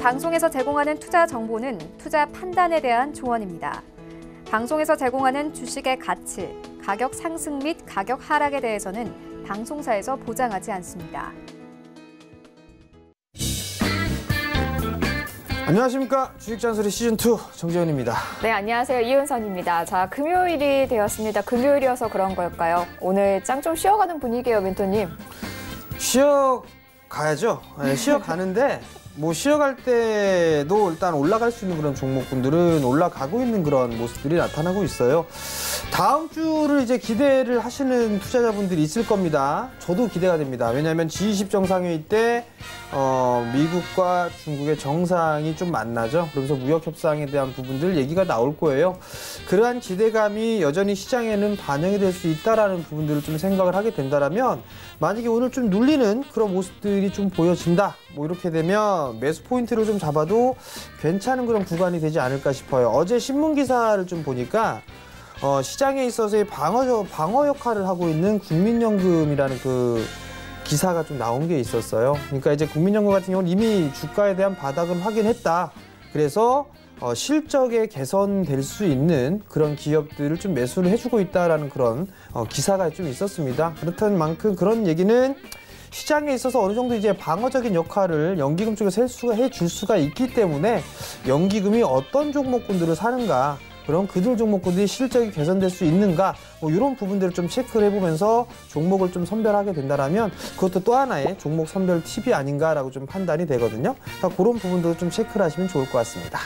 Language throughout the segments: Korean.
방송에서 제공하는 투자 정보는 투자 판단에 대한 조언입니다. 방송에서 제공하는 주식의 가치, 가격 상승 및 가격 하락에 대해서는 방송사에서 보장하지 않습니다. 안녕하십니까. 주식잔소리 시즌2 정재현입니다. 네, 안녕하세요. 이은선입니다. 자, 금요일이 되었습니다. 금요일이어서 그런 걸까요? 오늘 짱 좀 쉬어가는 분위기예요, 멘토님. 쉬어가야죠. 네, 쉬어가는데 뭐 쉬어갈 때도 일단 올라갈 수 있는 그런 종목군들은 올라가고 있는 그런 모습들이 나타나고 있어요. 다음 주를 이제 기대를 하시는 투자자분들이 있을 겁니다. 저도 기대가 됩니다. 왜냐하면 G20 정상회의 때 미국과 중국의 정상이 좀 만나죠. 그러면서 무역 협상에 대한 부분들 얘기가 나올 거예요. 그러한 기대감이 여전히 시장에는 반영이 될 수 있다라는 부분들을 좀 생각을 하게 된다라면, 만약에 오늘 좀 눌리는 그런 모습들이 좀 보여진다, 뭐 이렇게 되면 매수 포인트를 좀 잡아도 괜찮은 그런 구간이 되지 않을까 싶어요. 어제 신문 기사를 좀 보니까 시장에 있어서의 방어 역할을 하고 있는 국민연금이라는 그 기사가 좀 나온 게 있었어요. 그러니까 이제 국민연금 같은 경우는 이미 주가에 대한 바닥은 확인했다. 그래서 실적에 개선될 수 있는 그런 기업들을 좀 매수를 해주고 있다라는 그런 기사가 좀 있었습니다. 그렇다는 만큼 그런 얘기는 시장에 있어서 어느 정도 이제 방어적인 역할을 연기금 쪽에서 해줄 수가 있기 때문에 연기금이 어떤 종목군들을 사는가, 그럼 그들 종목군들이 실적이 개선될 수 있는가, 뭐 이런 부분들을 좀 체크를 해보면서 종목을 좀 선별하게 된다라면 그것도 또 하나의 종목 선별 팁이 아닌가라고 좀 판단이 되거든요. 그러니까 그런 부분들을 좀 체크를 하시면 좋을 것 같습니다.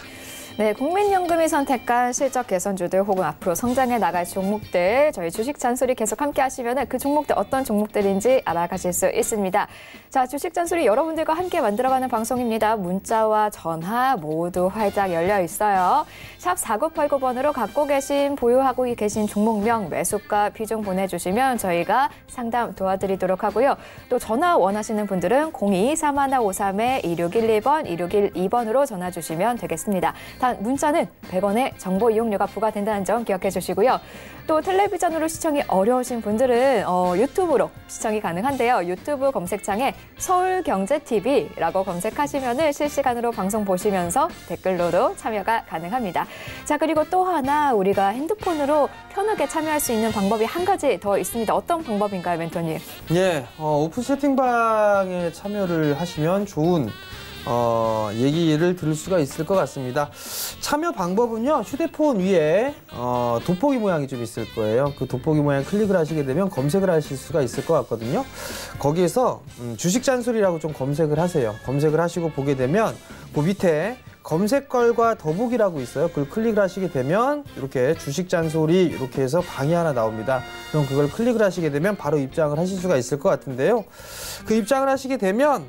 네, 국민연금이 선택한 실적 개선주들 혹은 앞으로 성장해 나갈 종목들, 저희 주식 잔소리 계속 함께 하시면 그 종목들 어떤 종목들인지 알아가실 수 있습니다. 자, 주식 잔소리 여러분들과 함께 만들어가는 방송입니다. 문자와 전화 모두 활짝 열려 있어요. 샵 4989번으로 갖고 계신, 보유하고 계신 종목명, 매수가, 비중 보내주시면 저희가 상담 도와드리도록 하고요. 또 전화 원하시는 분들은 02-3153-2612번, 2612번으로 전화 주시면 되겠습니다. 단 문자는 100원의 정보 이용료가 부과된다는 점 기억해 주시고요. 또 텔레비전으로 시청이 어려우신 분들은 유튜브로 시청이 가능한데요. 유튜브 검색창에 서울경제TV라고 검색하시면 실시간으로 방송 보시면서 댓글로도 참여가 가능합니다. 자, 그리고 또 하나 우리가 핸드폰으로 편하게 참여할 수 있는 방법이 한 가지 더 있습니다. 어떤 방법인가요, 멘토님? 예, 오픈 채팅방에 참여를 하시면 좋은 얘기를 들을 수가 있을 것 같습니다. 참여 방법은요, 휴대폰 위에 돋보기 모양이 좀 있을 거예요. 그 돋보기 모양 클릭을 하시게 되면 검색을 하실 수가 있을 것 같거든요. 거기에서 주식 잔소리라고 좀 검색을 하세요. 검색을 하시고 보게 되면 그 밑에 검색걸과 더보기라고 있어요. 그걸 클릭을 하시게 되면 이렇게 주식 잔소리 이렇게 해서 방이 하나 나옵니다. 그럼 그걸 클릭을 하시게 되면 바로 입장을 하실 수가 있을 것 같은데요. 그 입장을 하시게 되면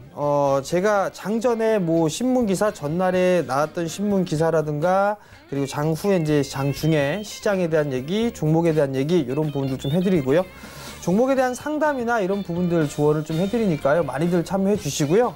제가 장전에 뭐 신문 기사, 전날에 나왔던 신문 기사라든가, 그리고 장후에 이제 장중에 시장에 대한 얘기, 종목에 대한 얘기, 이런 부분들 좀 해드리고요. 종목에 대한 상담이나 이런 부분들 조언을 좀 해드리니까요. 많이들 참여해 주시고요.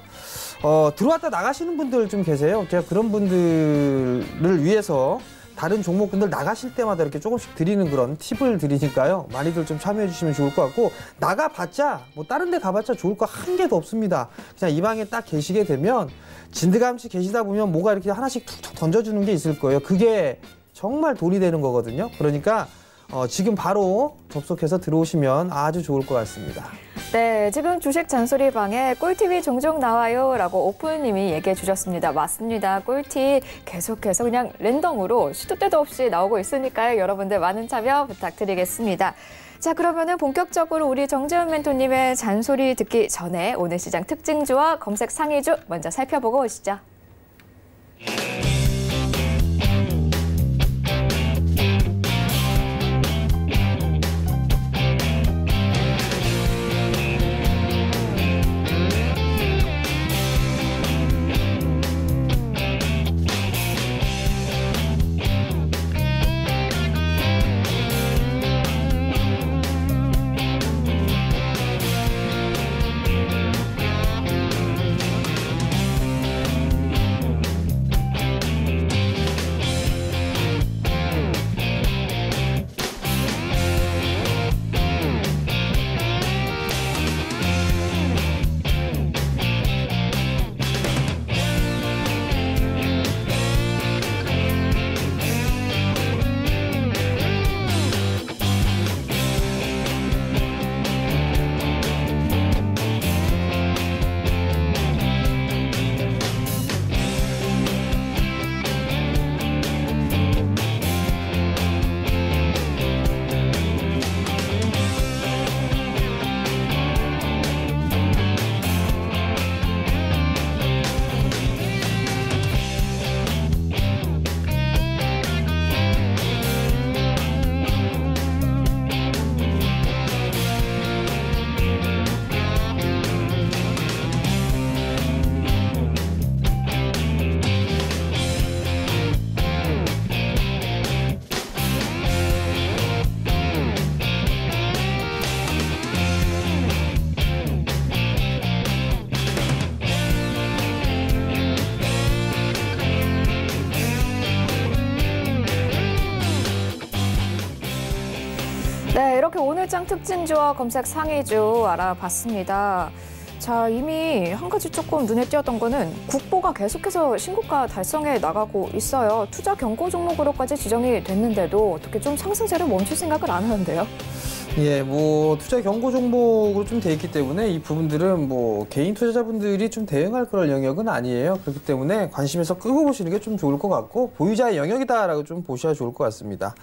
들어왔다 나가시는 분들 좀 계세요. 제가 그런 분들을 위해서 다른 종목분들 나가실 때마다 이렇게 조금씩 드리는 그런 팁을 드리니까요. 많이들 좀 참여해 주시면 좋을 것 같고, 나가봤자 뭐 다른 데 가봤자 좋을 거 한 개도 없습니다. 그냥 이 방에 딱 계시게 되면 진드감치 계시다 보면 뭐가 이렇게 하나씩 툭툭 던져주는 게 있을 거예요. 그게 정말 돈이 되는 거거든요. 그러니까 지금 바로 접속해서 들어오시면 아주 좋을 것 같습니다. 네, 지금 주식 잔소리 방에 꿀팁이 종종 나와요 라고 오프님이 얘기해 주셨습니다. 맞습니다. 꿀팁 계속해서 그냥 랜덤으로 시도 때도 없이 나오고 있으니까요. 여러분들 많은 참여 부탁드리겠습니다. 자, 그러면은 본격적으로 우리 정재훈 멘토님의 잔소리 듣기 전에 오늘 시장 특징주와 검색 상위주 먼저 살펴보고 오시죠. 이렇게 오늘장 특징주와 검색 상위주 알아봤습니다. 자, 이미 한 가지 조금 눈에 띄었던 거는 국보가 계속해서 신고가 달성해 나가고 있어요. 투자 경고 종목으로까지 지정이 됐는데도 어떻게 좀 상승세를 멈출 생각을 안 하는데요? 예, 뭐 투자 경고 종목으로 좀 돼 있기 때문에 이 부분들은 뭐 개인 투자자분들이 좀 대응할 그럴 영역은 아니에요. 그렇기 때문에 관심에서 끄고 보시는 게 좀 좋을 것 같고 보유자의 영역이다라고 좀 보셔야 좋을 것 같습니다.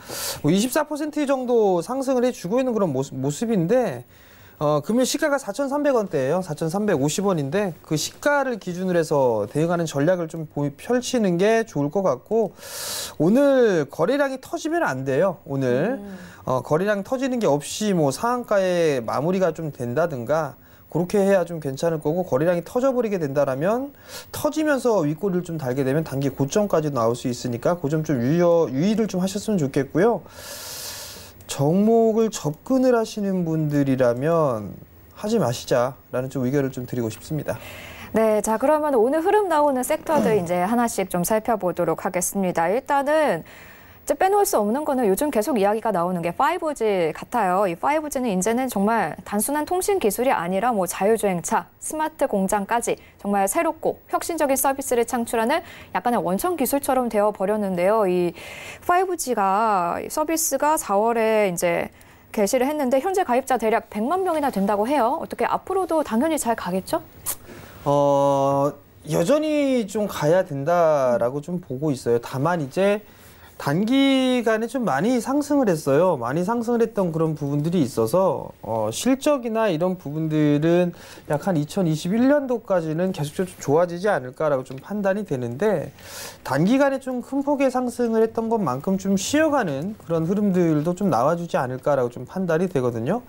뭐 24% 정도 상승을 해주고 있는 그런 모습인데 금일 시가가 4,300원대예요. 4,350원인데 그 시가를 기준으로 해서 대응하는 전략을 좀 펼치는 게 좋을 것 같고 오늘 거래량이 터지면 안 돼요. 오늘 거래량 터지는 게 없이 뭐 상한가에 마무리가 좀 된다든가 그렇게 해야 좀 괜찮을 거고 거래량이 터져버리게 된다라면 터지면서 윗꼬리를 좀 달게 되면 단기 고점까지 나올 수 있으니까 그 점 좀 유의를 좀 하셨으면 좋겠고요. 종목을 접근을 하시는 분들이라면 하지 마시자라는 좀 의견을 좀 드리고 싶습니다. 네, 자 그러면 오늘 흐름 나오는 섹터들 이제 하나씩 좀 살펴보도록 하겠습니다. 일단은 이제 빼놓을 수 없는 거는 요즘 계속 이야기가 나오는 게 5G 같아요. 이 5G는 이제는 정말 단순한 통신 기술이 아니라 뭐 자율주행차, 스마트 공장까지 정말 새롭고 혁신적인 서비스를 창출하는 약간의 원천 기술처럼 되어 버렸는데요. 이 5G가 서비스가 4월에 이제 개시를 했는데 현재 가입자 대략 100만 명이나 된다고 해요. 어떻게 앞으로도 당연히 잘 가겠죠? 여전히 좀 가야 된다라고 좀 보고 있어요. 다만 이제 단기간에 좀 많이 상승을 했어요. 많이 상승을 했던 그런 부분들이 있어서 실적이나 이런 부분들은 약 한 2021년도까지는 계속 좀 좋아지지 않을까라고 좀 판단이 되는데 단기간에 좀 큰 폭의 상승을 했던 것만큼 좀 쉬어가는 그런 흐름들도 좀 나와주지 않을까라고 좀 판단이 되거든요.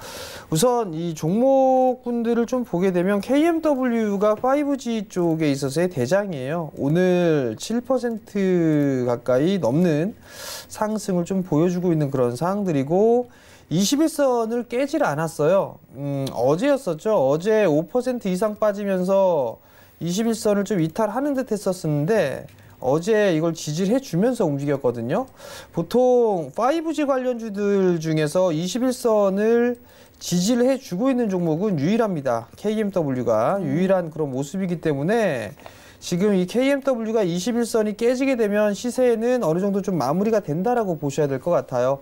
우선 이 종목군들을 좀 보게 되면 KMW가 5G 쪽에 있어서의 대장이에요. 오늘 7% 가까이 넘는 상승을 좀 보여주고 있는 그런 상황들이고 21선을 깨질 않았어요. 어제였었죠. 어제 5% 이상 빠지면서 21선을 좀 이탈하는 듯 했었는데 어제 이걸 지지해 주면서 움직였거든요. 보통 5G 관련주들 중에서 21선을 지지를 해주고 있는 종목은 유일합니다. KMW가 유일한 그런 모습이기 때문에 지금 이 KMW가 21선이 깨지게 되면 시세는 어느 정도 좀 마무리가 된다라고 보셔야 될 것 같아요.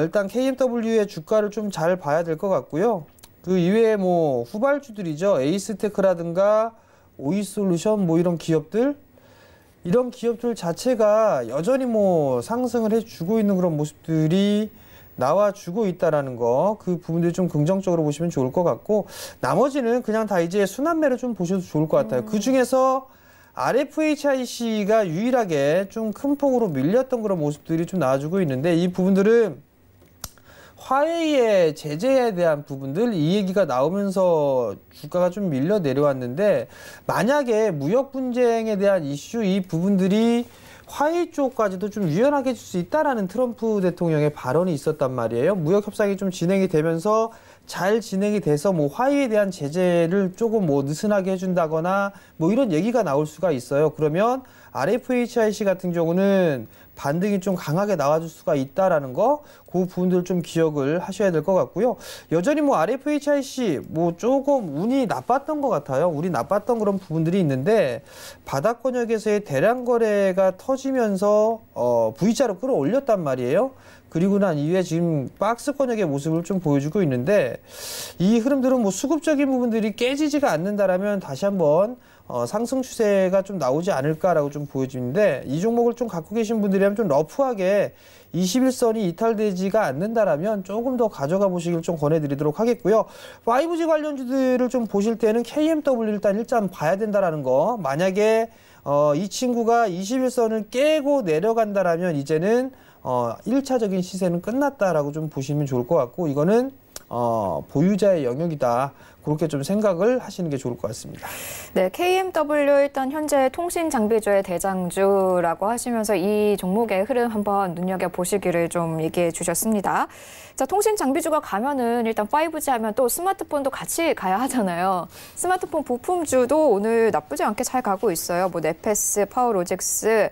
일단 KMW의 주가를 좀 잘 봐야 될 것 같고요. 그 이외에 뭐 후발주들이죠. 에이스테크라든가 오이솔루션 뭐 이런 기업들 자체가 여전히 뭐 상승을 해주고 있는 그런 모습들이 나와주고 있다라는 거, 그 부분들 좀 긍정적으로 보시면 좋을 것 같고 나머지는 그냥 다 이제 순환매를 좀 보셔도 좋을 것 같아요. 그 중에서 RFHIC가 유일하게 좀 큰 폭으로 밀렸던 그런 모습들이 좀 나와주고 있는데 이 부분들은 화웨이의 제재에 대한 부분들 이 얘기가 나오면서 주가가 좀 밀려 내려왔는데 만약에 무역 분쟁에 대한 이슈 이 부분들이 화웨이 쪽까지도 좀 유연하게 해줄 수 있다라는 트럼프 대통령의 발언이 있었단 말이에요. 무역 협상이 좀 진행이 되면서 잘 진행이 돼서 뭐 화웨이에 대한 제재를 조금 뭐 느슨하게 해준다거나 뭐 이런 얘기가 나올 수가 있어요. 그러면 RFHIC 같은 경우는 반등이 좀 강하게 나와줄 수가 있다라는 거, 그 부분들 좀 기억을 하셔야 될 것 같고요. 여전히 뭐 RFHIC 뭐 조금 운이 나빴던 것 같아요. 운이 나빴던 그런 부분들이 있는데 바닥권역에서의 대량 거래가 터지면서 V자로 끌어올렸단 말이에요. 그리고 난 이후에 지금 박스권역의 모습을 좀 보여주고 있는데 이 흐름들은 뭐 수급적인 부분들이 깨지지가 않는다라면 다시 한번 상승 추세가 좀 나오지 않을까라고 좀 보여지는데 이 종목을 좀 갖고 계신 분들이라면 좀 러프하게 21선이 이탈되지가 않는다라면 조금 더 가져가 보시길 좀 권해드리도록 하겠고요. 5G 관련주들을 좀 보실 때는 KMW 일단 봐야 된다라는 거. 만약에 이 친구가 21선을 깨고 내려간다라면 이제는 1차적인 시세는 끝났다라고 좀 보시면 좋을 것 같고 이거는 보유자의 영역이다. 그렇게 좀 생각을 하시는 게 좋을 것 같습니다. 네, KMW 일단 현재 통신 장비주의 대장주라고 하시면서 이 종목의 흐름 한번 눈여겨보시기를 좀 얘기해 주셨습니다. 자, 통신 장비주가 가면은 일단 5G 하면 또 스마트폰도 같이 가야 하잖아요. 스마트폰 부품주도 오늘 나쁘지 않게 잘 가고 있어요. 뭐 네페스, 파워로직스,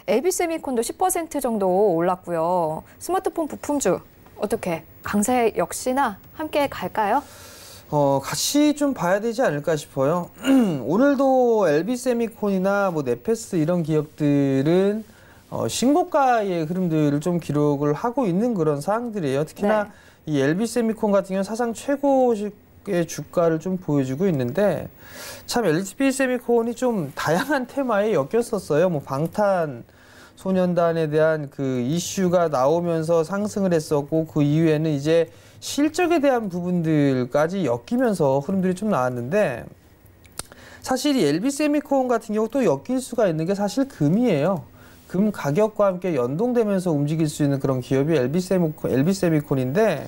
LB세미콘도 10% 정도 올랐고요. 스마트폰 부품주 어떻게 강세 역시나 함께 갈까요? 같이 좀 봐야 되지 않을까 싶어요. 오늘도 LB세미콘이나 뭐 네페스 이런 기업들은 신고가의 흐름들을 좀 기록을 하고 있는 그런 사항들이에요. 특히나 네. 이 LB세미콘 같은 경우는 사상 최고의 주가를 좀 보여주고 있는데 참 LB세미콘이 좀 다양한 테마에 엮였었어요. 뭐 방탄소년단에 대한 그 이슈가 나오면서 상승을 했었고 그 이후에는 이제 실적에 대한 부분들까지 엮이면서 흐름들이 좀 나왔는데 사실 이 LB세미콘 같은 경우 또 엮일 수가 있는 게 사실 금이에요. 금 가격과 함께 연동되면서 움직일 수 있는 그런 기업이 LB세미콘인데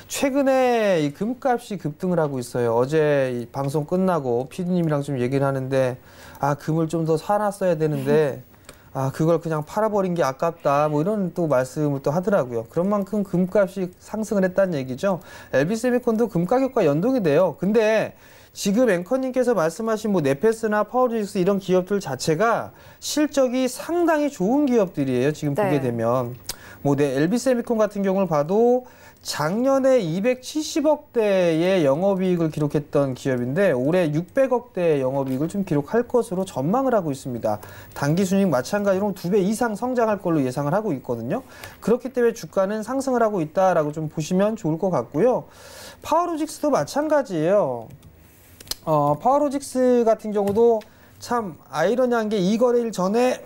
최근에 이 금값이 급등을 하고 있어요. 어제 이 방송 끝나고 PD님이랑 좀 얘기를 하는데 금을 좀 더 사놨어야 되는데 그걸 그냥 팔아버린 게 아깝다. 뭐 이런 또 말씀을 또 하더라고요. 그런 만큼 금값이 상승을 했다는 얘기죠. LB세미콘도 금 가격과 연동이 돼요. 근데 지금 앵커님께서 말씀하신 뭐 네페스나 파워로직스 이런 기업들 자체가 실적이 상당히 좋은 기업들이에요. 지금 네. 보게 되면. 뭐 LB세미콘 같은 경우를 봐도 작년에 270억대의 영업이익을 기록했던 기업인데 올해 600억대의 영업이익을 좀 기록할 것으로 전망을 하고 있습니다. 당기순이익 마찬가지로 2배 이상 성장할 걸로 예상을 하고 있거든요. 그렇기 때문에 주가는 상승을 하고 있다라고 좀 보시면 좋을 것 같고요. 파워로직스도 마찬가지예요. 파워로직스 같은 경우도 참 아이러니한 게 이 거래일 전에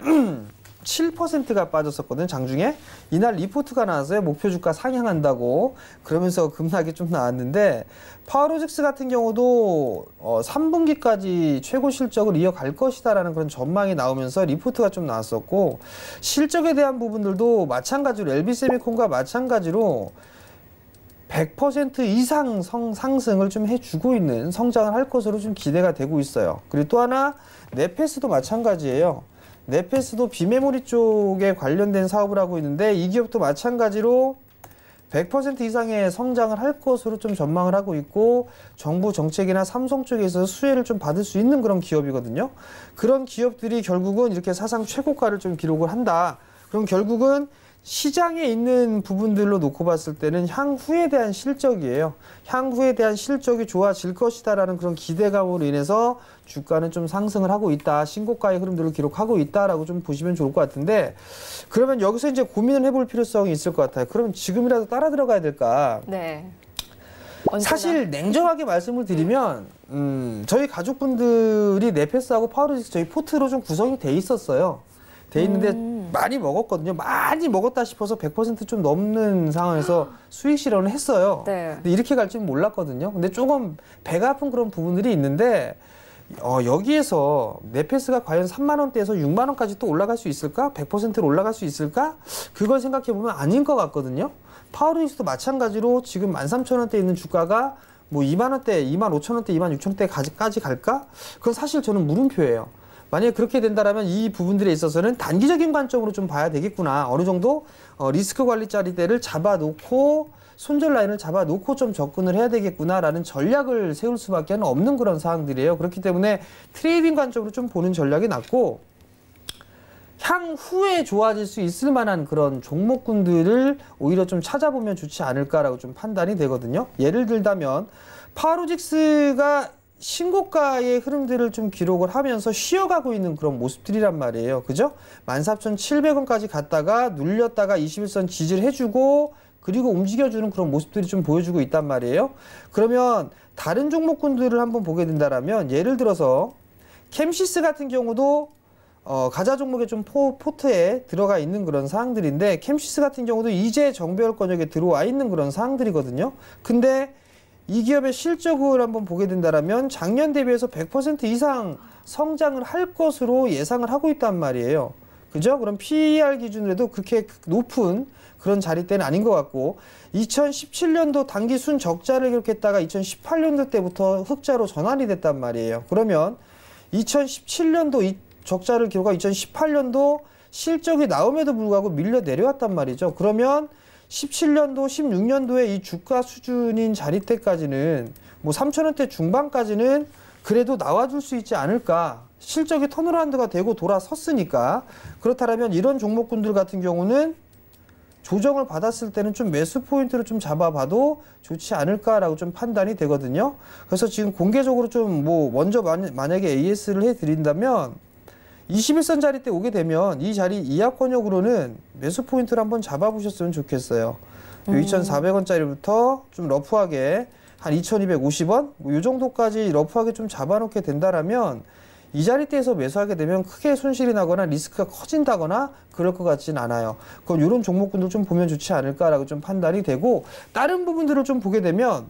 7%가 빠졌었거든요. 장중에. 이날 리포트가 나왔어요. 목표 주가 상향한다고. 그러면서 급락이 좀 나왔는데 파워로직스 같은 경우도 3분기까지 최고 실적을 이어갈 것이다라는 그런 전망이 나오면서 리포트가 좀 나왔었고 실적에 대한 부분들도 마찬가지로 LB세미콘과 마찬가지로 100% 이상 상승을 좀 해주고 있는 성장을 할 것으로 좀 기대가 되고 있어요. 그리고 또 하나 네페스도 마찬가지예요. 네페스도 비메모리 쪽에 관련된 사업을 하고 있는데 이 기업도 마찬가지로 100% 이상의 성장을 할 것으로 좀 전망을 하고 있고 정부 정책이나 삼성 쪽에서 수혜를 좀 받을 수 있는 그런 기업이거든요. 그런 기업들이 결국은 이렇게 사상 최고가를 좀 기록을 한다. 그럼 결국은 시장에 있는 부분들로 놓고 봤을 때는 향후에 대한 실적이에요. 향후에 대한 실적이 좋아질 것이다라는 그런 기대감으로 인해서 주가는 좀 상승을 하고 있다. 신고가의 흐름들을 기록하고 있다라고 좀 보시면 좋을 것 같은데 그러면 여기서 이제 고민을 해볼 필요성이 있을 것 같아요. 그럼 지금이라도 따라 들어가야 될까? 네. 사실 냉정하게 말씀을 드리면 저희 가족분들이 네페스하고 파워로직스 저희 포트로 좀 구성이 돼 있었어요. 돼 있는데 많이 먹었거든요. 많이 먹었다 싶어서 100% 좀 넘는 상황에서 수익 실현을 했어요. 네. 근데 이렇게 갈 줄 몰랐거든요. 근데 조금 배가 아픈 그런 부분들이 있는데 여기에서 네페스가 과연 3만 원대에서 6만 원까지 또 올라갈 수 있을까? 100%로 올라갈 수 있을까? 그걸 생각해 보면 아닌 것 같거든요. 파워로직스도 마찬가지로 지금 13,000원대에 있는 주가가 뭐 2만 원대, 2만 5천 원대, 2만 6천 원대까지 갈까? 그건 사실 저는 물음표예요. 만약에 그렇게 된다면 이 부분들에 있어서는 단기적인 관점으로 좀 봐야 되겠구나. 어느 정도 리스크 관리 자리대를 잡아놓고 손절 라인을 잡아놓고 좀 접근을 해야 되겠구나라는 전략을 세울 수밖에 없는 그런 사항들이에요. 그렇기 때문에 트레이딩 관점으로 좀 보는 전략이 낫고 향후에 좋아질 수 있을 만한 그런 종목군들을 오히려 좀 찾아보면 좋지 않을까라고 좀 판단이 되거든요. 예를 들자면 파워로직스가 신고가의 흐름들을 좀 기록을 하면서 쉬어가고 있는 그런 모습들이란 말이에요. 그죠? 14,700원까지 갔다가 눌렸다가 21선 지지를 해주고 그리고 움직여주는 그런 모습들이 좀 보여주고 있단 말이에요. 그러면 다른 종목군들을 한번 보게 된다면 예를 들어서 캠시스 같은 경우도 가자 종목의 좀 포트에 들어가 있는 그런 사항들인데 캠시스 같은 경우도 이제 정배열권역에 들어와 있는 그런 사항들이거든요. 근데 이 기업의 실적을 한번 보게 된다면 작년 대비해서 100% 이상 성장을 할 것으로 예상을 하고 있단 말이에요. 그죠? 그럼 PER 기준으로도 그렇게 높은 그런 자리대는 아닌 것 같고 2017년도 단기 순 적자를 기록했다가 2018년도 때부터 흑자로 전환이 됐단 말이에요. 그러면 2017년도 이 적자를 기록하고 2018년도 실적이 나옴에도 불구하고 밀려 내려왔단 말이죠. 그러면 17년도, 16년도에 이 주가 수준인 자리대까지는 뭐 3,000원대 중반까지는 그래도 나와줄 수 있지 않을까. 실적이 턴어라운드가 되고 돌아섰으니까. 그렇다면 이런 종목군들 같은 경우는 조정을 받았을 때는 좀 매수 포인트를 좀 잡아봐도 좋지 않을까라고 좀 판단이 되거든요. 그래서 지금 공개적으로 좀 뭐 먼저 만약에 AS를 해드린다면 21선 자리 때 오게 되면 이 자리 이하권역으로는 매수 포인트를 한번 잡아보셨으면 좋겠어요. 2,400원짜리부터 좀 러프하게 한 2,250원 뭐 이 정도까지 러프하게 좀 잡아놓게 된다라면 이 자리대에서 매수하게 되면 크게 손실이 나거나 리스크가 커진다거나 그럴 것 같진 않아요. 그럼 이런 종목군들 좀 보면 좋지 않을까라고 좀 판단이 되고 다른 부분들을 좀 보게 되면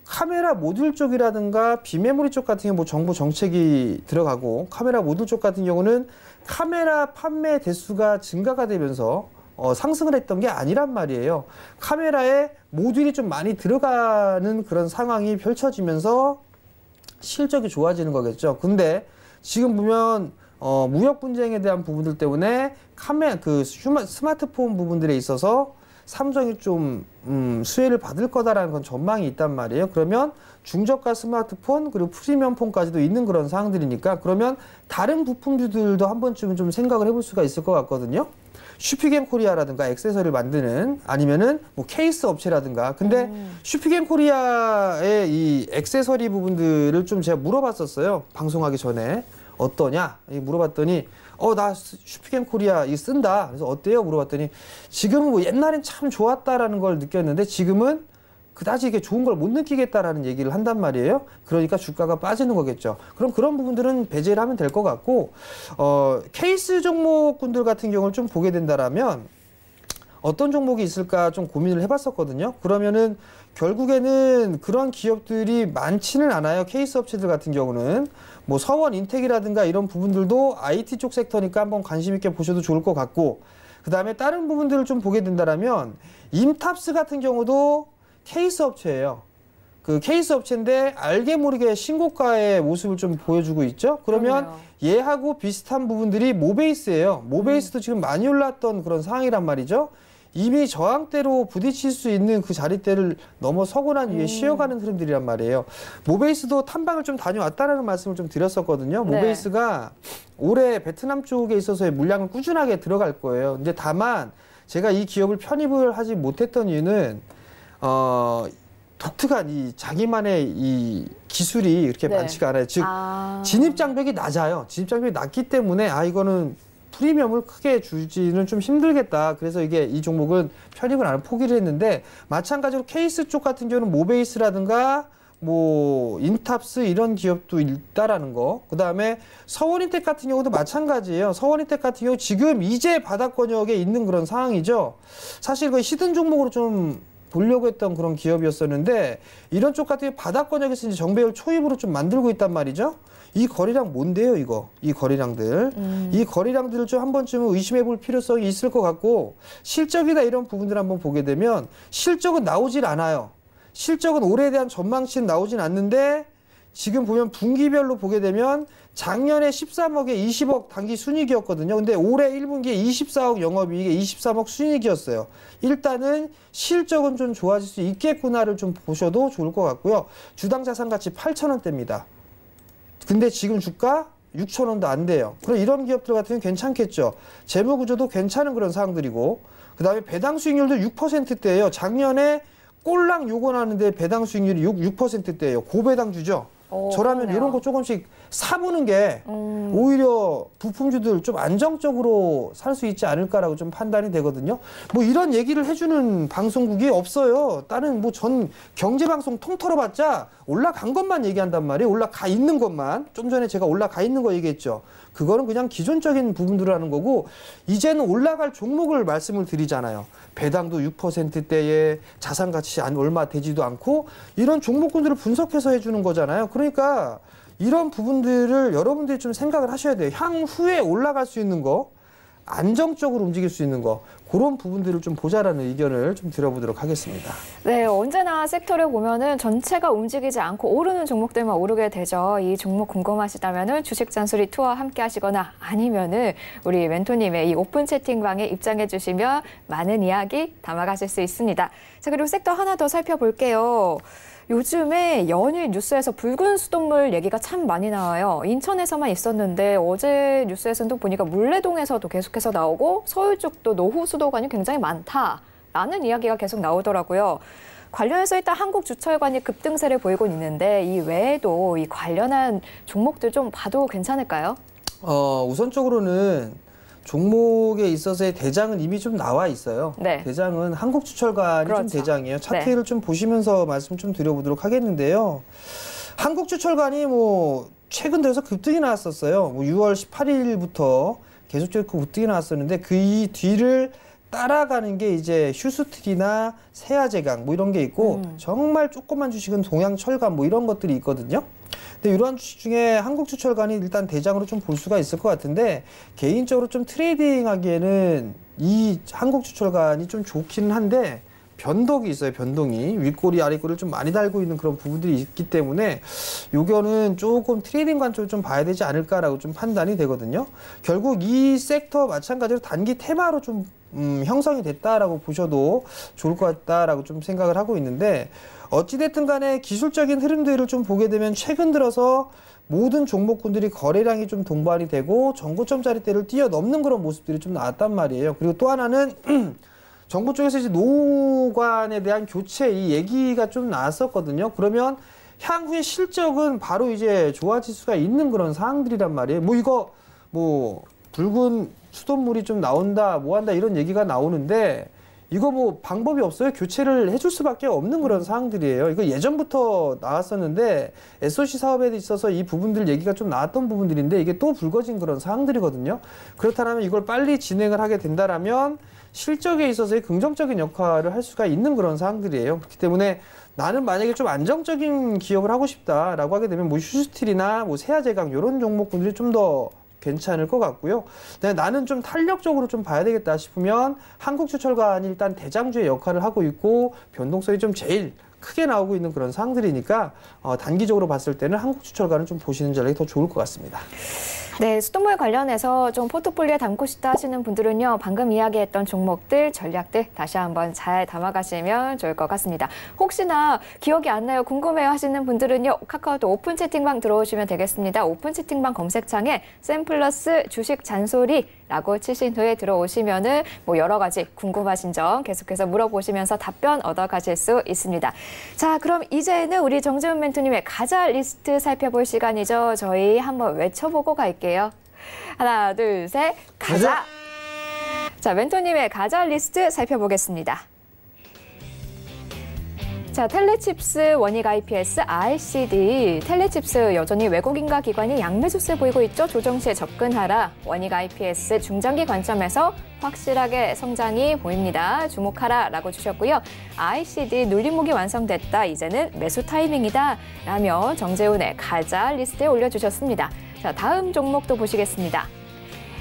카메라 모듈 쪽이라든가 비메모리 쪽 같은 경우 뭐 정부 정책이 들어가고 카메라 모듈 쪽 같은 경우는 카메라 판매 대수가 증가가 되면서 상승을 했던 게 아니란 말이에요. 카메라에 모듈이 좀 많이 들어가는 그런 상황이 펼쳐지면서 실적이 좋아지는 거겠죠. 근데 지금 보면 무역 분쟁에 대한 부분들 때문에 스마트폰 부분들에 있어서 삼성이 좀 수혜를 받을 거다라는 건 전망이 있단 말이에요. 그러면 중저가 스마트폰 그리고 프리미엄 폰까지도 있는 그런 상황들이니까 그러면 다른 부품주들도 한 번쯤은 좀 생각을 해볼 수가 있을 것 같거든요. 슈피겜 코리아라든가 액세서리를 만드는 아니면은 뭐 케이스 업체라든가 근데 슈피겜 코리아의 이 액세서리 부분들을 좀 제가 물어봤었어요. 방송하기 전에 어떠냐 물어봤더니 나 슈피겜 코리아 이거 쓴다. 그래서 어때요? 물어봤더니 지금은 뭐 옛날엔 참 좋았다라는 걸 느꼈는데 지금은 그다지 이게 좋은 걸 못 느끼겠다라는 얘기를 한단 말이에요. 그러니까 주가가 빠지는 거겠죠. 그럼 그런 부분들은 배제를 하면 될 것 같고 케이스 종목군들 같은 경우를 좀 보게 된다라면 어떤 종목이 있을까 좀 고민을 해봤었거든요. 그러면은 결국에는 그런 기업들이 많지는 않아요. 케이스 업체들 같은 경우는 뭐 서원 인텍이라든가 이런 부분들도 IT 쪽 섹터니까 한번 관심 있게 보셔도 좋을 것 같고 그 다음에 다른 부분들을 좀 보게 된다라면 임탑스 같은 경우도 케이스 업체예요. 그 케이스 업체인데 알게 모르게 신고가의 모습을 좀 보여주고 있죠. 그러면 그러네요. 얘하고 비슷한 부분들이 모베이스예요. 모베이스도 지금 많이 올랐던 그런 상황이란 말이죠. 이미 저항대로 부딪힐 수 있는 그 자리대를 넘어서고 난 이후에 쉬어가는 흐름들이란 말이에요. 모베이스도 탐방을 좀 다녀왔다라는 말씀을 좀 드렸었거든요. 네. 모베이스가 올해 베트남 쪽에 있어서의 물량은 꾸준하게 들어갈 거예요. 이제 다만 제가 이 기업을 편입을 하지 못했던 이유는 독특한 이 자기만의 이 기술이 이렇게 네. 많지가 않아요. 즉 진입 장벽이 낮아요. 진입 장벽이 낮기 때문에 이거는 프리미엄을 크게 주지는 좀 힘들겠다. 그래서 이 종목은 편입을 안 하고 포기를 했는데 마찬가지로 케이스 쪽 같은 경우는 모베이스라든가 뭐 인탑스 이런 기업도 있다라는 거. 그다음에 서원인텍 같은 경우도 마찬가지예요. 서원인텍 같은 경우 지금 이제 바닥권역에 있는 그런 상황이죠. 사실 그 히든 종목으로 좀 보려고 했던 그런 기업이었었는데 이런 쪽 같은 경우 바닥권역에서 이제 정배열 초입으로 좀 만들고 있단 말이죠. 이 거래량 뭔데요, 이거? 이 거래량들. 이 거래량들을 좀 한 번쯤은 의심해 볼 필요성이 있을 것 같고 실적이나 이런 부분들 한번 보게 되면 실적은 나오질 않아요. 실적은 올해에 대한 전망치는 나오진 않는데 지금 보면 분기별로 보게 되면 작년에 13억에 20억 단기 순이익이었거든요. 근데 올해 1분기에 24억 영업이익에 23억 순이익이었어요. 일단은 실적은 좀 좋아질 수 있겠구나를 좀 보셔도 좋을 것 같고요. 주당 자산 가치 8,000원대입니다. 근데 지금 주가 6,000원도 안 돼요. 그럼 이런 기업들 같은 경우는 괜찮겠죠. 재무 구조도 괜찮은 그런 상황들이고 그다음에 배당 수익률도 6%대예요. 작년에 꼴랑 요거 나는데 배당 수익률이 6%대예요. 고배당주죠. 저라면 그러네요. 이런 거 조금씩 사보는 게 오히려 부품주들 좀 안정적으로 살 수 있지 않을까라고 좀 판단이 되거든요. 뭐 이런 얘기를 해주는 방송국이 없어요. 다른 뭐 전 경제방송 통틀어봤자 올라간 것만 얘기한단 말이에요. 올라가 있는 것만. 좀 전에 제가 올라가 있는 거 얘기했죠. 그거는 그냥 기존적인 부분들을 하는 거고 이제는 올라갈 종목을 말씀을 드리잖아요. 배당도 6%대에 자산가치 얼마 되지도 않고 이런 종목군들을 분석해서 해주는 거잖아요. 그러니까 이런 부분들을 여러분들이 좀 생각을 하셔야 돼요. 향후에 올라갈 수 있는 거, 안정적으로 움직일 수 있는 거 그런 부분들을 좀 보자라는 의견을 좀 들어보도록 하겠습니다. 네, 언제나 섹터를 보면은 전체가 움직이지 않고 오르는 종목들만 오르게 되죠. 이 종목 궁금하시다면은 주식 잔소리 투어와 함께 하시거나 아니면은 우리 멘토님의 이 오픈 채팅방에 입장해 주시면 많은 이야기 담아가실 수 있습니다. 자, 그리고 섹터 하나 더 살펴볼게요. 요즘에 연일 뉴스에서 붉은 수돗물 얘기가 참 많이 나와요. 인천에서만 있었는데 어제 뉴스에서는 또 보니까 물레동에서도 계속해서 나오고 서울 쪽도 노후 수도관이 굉장히 많다라는 이야기가 계속 나오더라고요. 관련해서 일단 한국주철관이 급등세를 보이고 있는데 이 외에도 이 관련한 종목들 좀 봐도 괜찮을까요? 우선적으로는 종목에 있어서의 대장은 이미 좀 나와 있어요. 네. 대장은 한국주철관이 그렇죠. 좀 대장이에요. 차트를 네. 좀 보시면서 말씀 좀 드려보도록 하겠는데요. 한국주철관이 최근 들어서 급등이 나왔었어요. 6월 18일부터 계속적으로 급등이 나왔었는데 그 뒤를 따라가는 게 이제 휴스트리나 세아제강 이런 게 있고 정말 조그만 주식은 동양철강 이런 것들이 있거든요. 근데 이러한 주식 중에 한국주철관이 일단 대장으로 좀 볼 수가 있을 것 같은데 개인적으로 좀 트레이딩하기에는 이 한국주철관이 좀 좋기는 한데 변동이 있어요. 변동이 윗꼬리 아랫꼬리를 좀 많이 달고 있는 그런 부분들이 있기 때문에 요거는 조금 트레이딩 관점을 좀 봐야 되지 않을까라고 좀 판단이 되거든요. 결국 이 섹터 마찬가지로 단기 테마로 좀 형성이 됐다라고 보셔도 좋을 것 같다라고 좀 생각을 하고 있는데 어찌됐든 간에 기술적인 흐름들을 좀 보게 되면 최근 들어서 모든 종목군들이 거래량이 좀 동반이 되고 전고점짜리대를 뛰어넘는 그런 모습들이 좀 나왔단 말이에요. 그리고 또 하나는 정부 쪽에서 이제 노후관에 대한 교체 이 얘기가 좀 나왔었거든요. 그러면 향후의 실적은 바로 이제 좋아질 수가 있는 그런 사항들이란 말이에요. 이거 붉은 수돗물이 좀 나온다, 한다 이런 얘기가 나오는데 이거 방법이 없어요. 교체를 해줄 수밖에 없는 그런 사항들이에요. 이거 예전부터 나왔었는데 SOC 사업에 있어서 이 부분들 얘기가 좀 나왔던 부분들인데 이게 또 불거진 그런 사항들이거든요. 그렇다면 이걸 빨리 진행을 하게 된다라면 실적에 있어서의 긍정적인 역할을 할 수가 있는 그런 사항들이에요. 그렇기 때문에 나는 만약에 좀 안정적인 기업을 하고 싶다라고 하게 되면 휴스틸이나 세아제강 이런 종목군들이 좀 더 괜찮을 것 같고요. 나는 좀 탄력적으로 좀 봐야 되겠다 싶으면 한국주철관이 일단 대장주의 역할을 하고 있고 변동성이 좀 제일 크게 나오고 있는 그런 상황들이니까 단기적으로 봤을 때는 한국주철관을 좀 보시는 전략이 더 좋을 것 같습니다. 네, 수돗물 관련해서 좀 포트폴리오에 담고 싶다 하시는 분들은요. 방금 이야기했던 종목들, 전략들 다시 한번 잘 담아가시면 좋을 것 같습니다. 혹시나 기억이 안 나요, 궁금해요 하시는 분들은요. 카카오톡 오픈 채팅방 들어오시면 되겠습니다. 오픈 채팅방 검색창에 샘플러스 주식 잔소리라고 치신 후에 들어오시면은 여러 가지 궁금하신 점 계속해서 물어보시면서 답변 얻어가실 수 있습니다. 자, 그럼 이제는 우리 정재훈 멘토님의 가자 리스트 살펴볼 시간이죠. 저희 한번 외쳐보고 갈게요. 하나, 둘, 셋, 가자! 자, 멘토님의 가자 리스트 살펴보겠습니다. 자, 텔레칩스, 원익 IPS, RCD. 텔레칩스 여전히 외국인과 기관이 양매수세 보이고 있죠. 조정 시에 접근하라. 원익 IPS 중장기 관점에서 확실하게 성장이 보입니다. 주목하라라고 주셨고요. RCD 눌림목이 완성됐다. 이제는 매수 타이밍이다. 라며 정재훈의 가자 리스트에 올려주셨습니다. 자, 다음 종목도 보시겠습니다.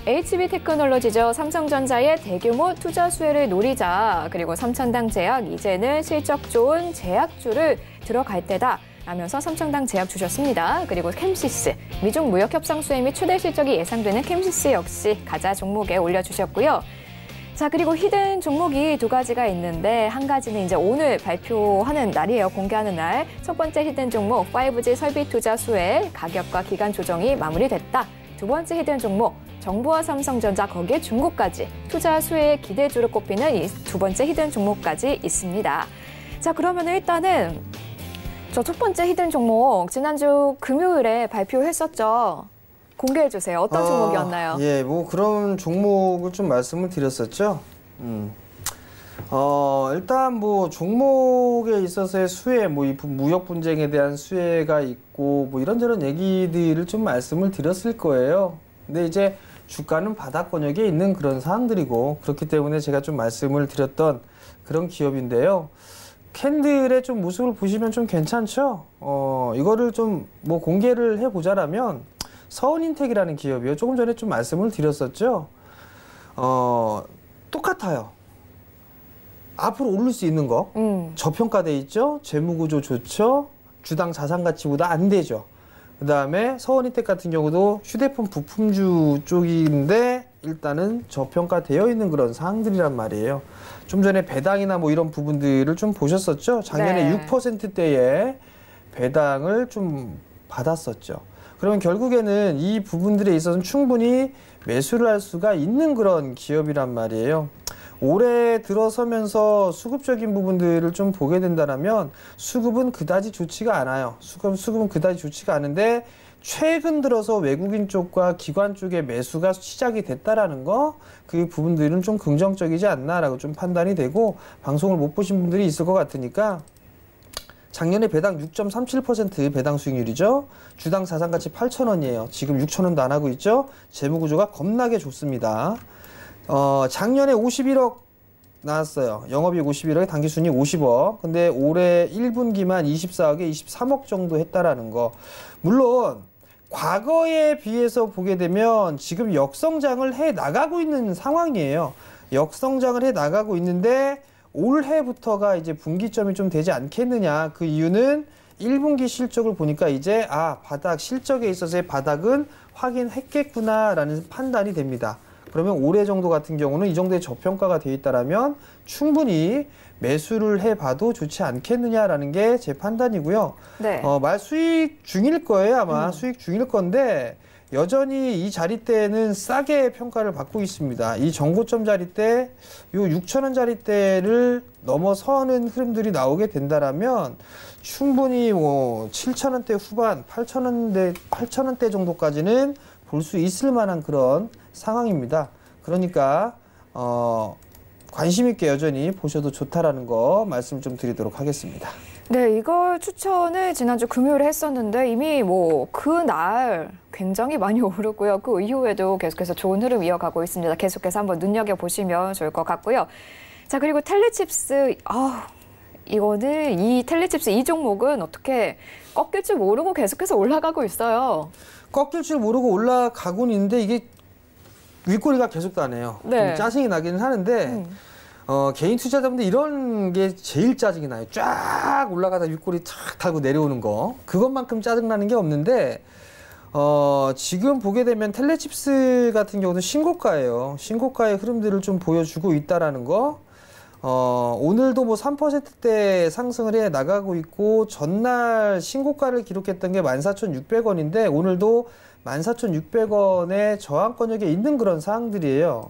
HB테크놀로지죠. 삼성전자의 대규모 투자 수혜를 노리자. 그리고 삼천당 제약, 이제는 실적 좋은 제약주를 들어갈 때다. 라면서 삼천당 제약 주셨습니다. 그리고 캠시스, 미중 무역 협상 수혜 및 최대 실적이 예상되는 캠시스 역시 가자 종목에 올려주셨고요. 자, 그리고 히든 종목이 두 가지가 있는데 한 가지는 이제 오늘 발표하는 날이에요. 공개하는 날. 첫 번째 히든 종목 5G 설비 투자 수혜, 가격과 기간 조정이 마무리됐다. 두 번째 히든 종목 정부와 삼성전자 거기에 중국까지 투자 수혜의 기대주로 꼽히는 이 두 번째 히든 종목까지 있습니다. 자, 그러면 일단은 저 첫 번째 히든 종목 지난주 금요일에 발표했었죠. 공개해 주세요. 어떤 종목이었나요? 예, 그런 종목을 좀 말씀을 드렸었죠. 일단 종목에 있어서의 수혜, 이 무역 분쟁에 대한 수혜가 있고 이런저런 얘기들을 좀 말씀을 드렸을 거예요. 근데 이제 주가는 바닥권역에 있는 그런 사항들이고 그렇기 때문에 제가 좀 말씀을 드렸던 그런 기업인데요. 캔들의 좀 모습을 보시면 좀 괜찮죠? 이거를 좀 공개를 해보자라면 서운인텍이라는 기업이요. 조금 전에 좀 말씀을 드렸었죠. 똑같아요. 앞으로 오를 수 있는 거. 저평가돼 있죠. 재무구조 좋죠. 주당 자산가치보다 안 되죠. 그 다음에 서원인텍 같은 경우도 휴대폰 부품주 쪽인데 일단은 저평가되어 있는 그런 사항들이란 말이에요. 좀 전에 배당이나 뭐 이런 부분들을 좀 보셨었죠? 작년에 네. 6%대의 배당을 좀 받았었죠. 그러면 결국에는 이 부분들에 있어서는 충분히 매수를 할 수가 있는 그런 기업이란 말이에요. 올해 들어서면서 수급적인 부분들을 좀 보게 된다면 수급은 그다지 좋지가 않아요. 수급은 그다지 좋지가 않은데 최근 들어서 외국인 쪽과 기관 쪽의 매수가 시작이 됐다라는 거, 그 부분들은 좀 긍정적이지 않나라고 좀 판단이 되고, 방송을 못 보신 분들이 있을 것 같으니까 작년에 배당 6.37% 배당 수익률이죠. 주당 자산가치 8,000원이에요. 지금 6,000원도 안 하고 있죠. 재무구조가 겁나게 좋습니다. 작년에 51억 나왔어요. 영업이익 51억에 당기순이익 50억. 근데 올해 1분기만 24억에 23억 정도 했다라는 거. 물론 과거에 비해서 보게 되면 지금 역성장을 해 나가고 있는 상황이에요. 역성장을 해 나가고 있는데 올해부터가 이제 분기점이 좀 되지 않겠느냐. 그 이유는 1분기 실적을 보니까 이제 바닥 실적에 있어서의 바닥은 확인했겠구나라는 판단이 됩니다. 그러면 올해 정도 같은 경우는 이 정도의 저평가가 되어 있다라면 충분히 매수를 해봐도 좋지 않겠느냐라는 게 제 판단이고요. 네. 말 수익 중일 거예요. 아마 수익 중일 건데 여전히 이 자리대는 싸게 평가를 받고 있습니다. 이 정고점 자리대, 요 6,000원 자리대를 넘어서는 흐름들이 나오게 된다라면 충분히 뭐 7,000원대 후반, 8,000원대 정도까지는 볼 수 있을 만한 그런 상황입니다. 그러니까 관심 있게 여전히 보셔도 좋다라는 거 말씀 좀 드리도록 하겠습니다. 네, 이걸 추천을 지난주 금요일에 했었는데 이미 뭐 그날 굉장히 많이 오르고요. 그 이후에도 계속해서 좋은 흐름 이어가고 있습니다. 계속해서 한번 눈여겨보시면 좋을 것 같고요. 자, 그리고 텔레칩스, 이거는 이 텔레칩스 이 종목은 어떻게 꺾일 줄 모르고 계속해서 올라가고 있어요. 꺾일 줄 모르고 올라가고는 있는데 이게 윗꼬리가 계속 다네요. 네. 좀 짜증이 나기는 하는데 개인 투자자분들 이런 게 제일 짜증이 나요. 쫙 올라가다 윗꼬리 탁 달고 내려오는 거. 그것만큼 짜증나는 게 없는데 지금 보게 되면 텔레칩스 같은 경우도 신고가예요. 신고가의 흐름들을 좀 보여주고 있다라는 거. 오늘도 뭐 3%대 상승을 해 나가고 있고 전날 신고가를 기록했던 게 14,600원인데 오늘도 14,600원의 저항권역에 있는 그런 사항들이에요.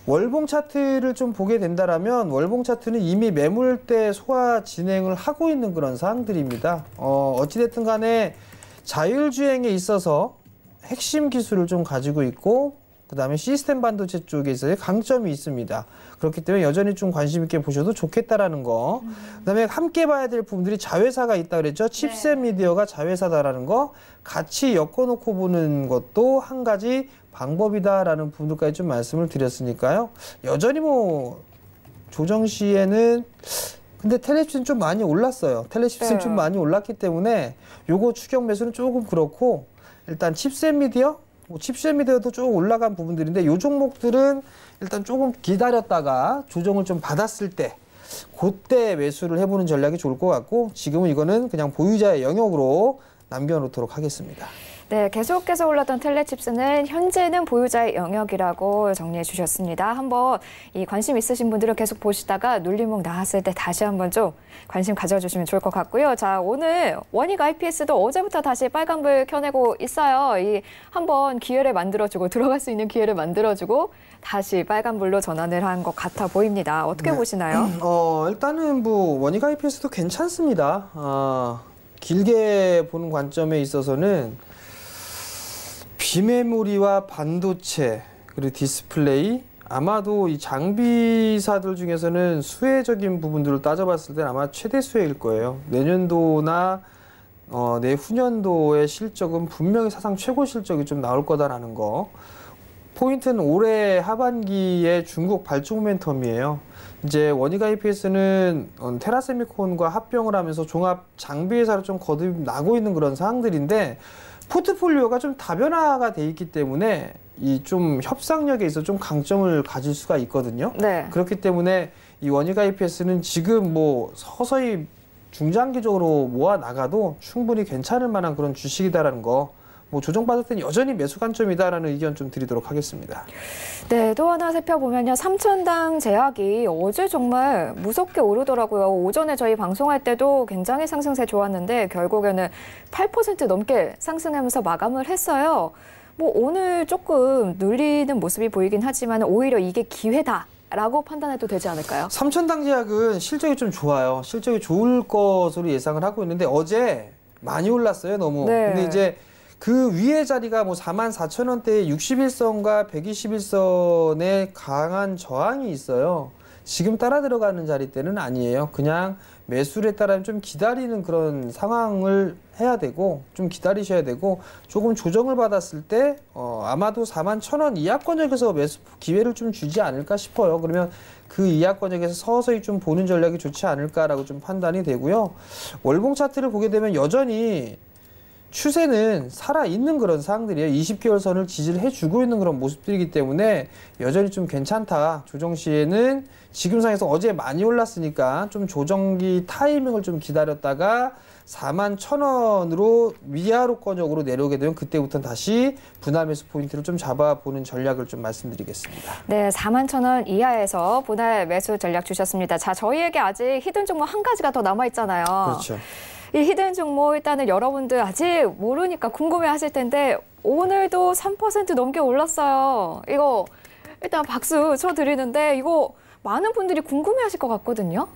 월봉 차트를 좀 보게 된다라면 월봉 차트는 이미 매물대 소화 진행을 하고 있는 그런 사항들입니다. 어찌됐든 간에 자율주행에 있어서 핵심 기술을 좀 가지고 있고 그 다음에 시스템 반도체 쪽에서의 강점이 있습니다. 그렇기 때문에 여전히 좀 관심 있게 보셔도 좋겠다라는 거. 그 다음에 함께 봐야 될 부분들이 자회사가 있다 그랬죠. 칩셋 미디어가 자회사다라는 거 같이 엮어놓고 보는 것도 한 가지 방법이다라는 부분들까지 좀 말씀을 드렸으니까요. 여전히 뭐 조정 시에는 근데 텔레칩스는 좀 많이 올랐어요. 텔레칩스는 좀 많이 올랐기 때문에 요거 추격 매수는 조금 그렇고 일단 칩셋 미디어 칩셋 미디어도 조금 올라간 부분들인데 요 종목들은 일단 조금 기다렸다가 조정을 좀 받았을 때 그때 매수를 해보는 전략이 좋을 것 같고 지금은 이거는 그냥 보유자의 영역으로 남겨놓도록 하겠습니다. 네, 계속해서 올랐던 텔레칩스는 현재는 보유자의 영역이라고 정리해 주셨습니다. 한번 이 관심 있으신 분들은 계속 보시다가 눌림목 나왔을 때 다시 한번 좀 관심 가져주시면 좋을 것 같고요. 자, 오늘 원익 IPS도 어제부터 다시 빨간불 켜내고 있어요. 이 한번 기회를 만들어주고 들어갈 수 있는 기회를 만들어주고 다시 빨간불로 전환을 한 것 같아 보입니다. 어떻게 보시나요? 일단은 뭐 원익 IPS도 괜찮습니다. 길게 보는 관점에 있어서는 비메모리와 반도체 그리고 디스플레이 아마도 이 장비사들 중에서는 수혜적인 부분들을 따져봤을 때는 아마 최대 수혜일 거예요. 내년도나 내후년도의 실적은 분명히 사상 최고 실적이 좀 나올 거다라는 거. 포인트는 올해 하반기에 중국 발주 모멘텀이에요. 이제 원익 IPS는 테라세미콘과 합병을 하면서 종합 장비회사로 좀 거듭나고 있는 그런 상황들인데 포트폴리오가 좀 다변화가 돼 있기 때문에 이 좀 협상력에 있어 좀 강점을 가질 수가 있거든요. 네. 그렇기 때문에 이 원익 IPS는 지금 뭐 서서히 중장기적으로 모아 나가도 충분히 괜찮을 만한 그런 주식이다라는 거 뭐 조정받을 때는 여전히 매수 관점이다라는 의견 좀 드리도록 하겠습니다. 네, 또 하나 살펴보면요. 삼천당 제약이 어제 정말 무섭게 오르더라고요. 오전에 저희 방송할 때도 굉장히 상승세 좋았는데 결국에는 8% 넘게 상승하면서 마감을 했어요. 뭐 오늘 조금 눌리는 모습이 보이긴 하지만 오히려 이게 기회다라고 판단해도 되지 않을까요? 삼천당제약은 실적이 좀 좋아요. 실적이 좋을 것으로 예상을 하고 있는데 어제 많이 올랐어요, 너무. 네. 근데 이제 그 위에 자리가 뭐 44,000원대의 61선과 121선의 강한 저항이 있어요. 지금 따라 들어가는 자리대는 아니에요. 그냥 매수에 따라 좀 기다리는 그런 상황을 해야 되고 좀 기다리셔야 되고 조금 조정을 받았을 때 아마도 41,000원 이하권역에서 매수 기회를 좀 주지 않을까 싶어요. 그러면 그 이하권역에서 서서히 좀 보는 전략이 좋지 않을까라고 좀 판단이 되고요. 월봉 차트를 보게 되면 여전히 추세는 살아있는 그런 사항들이에요. 20개월 선을 지지를 해주고 있는 그런 모습들이기 때문에 여전히 좀 괜찮다. 조정 시에는 지금 상에서 어제 많이 올랐으니까 좀 조정기 타이밍을 좀 기다렸다가 41,000원으로 위아래권역으로 내려오게 되면 그때부터는 다시 분할 매수 포인트를 좀 잡아보는 전략을 좀 말씀드리겠습니다. 네, 41,000원 이하에서 분할 매수 전략 주셨습니다. 자, 저희에게 아직 히든 종목 한 가지가 더 남아있잖아요. 그렇죠. 이 히든 종목 일단은 여러분들 아직 모르니까 궁금해 하실 텐데 오늘도 3% 넘게 올랐어요. 이거 일단 박수 쳐드리는데 이거 많은 분들이 궁금해 하실 것 같거든요.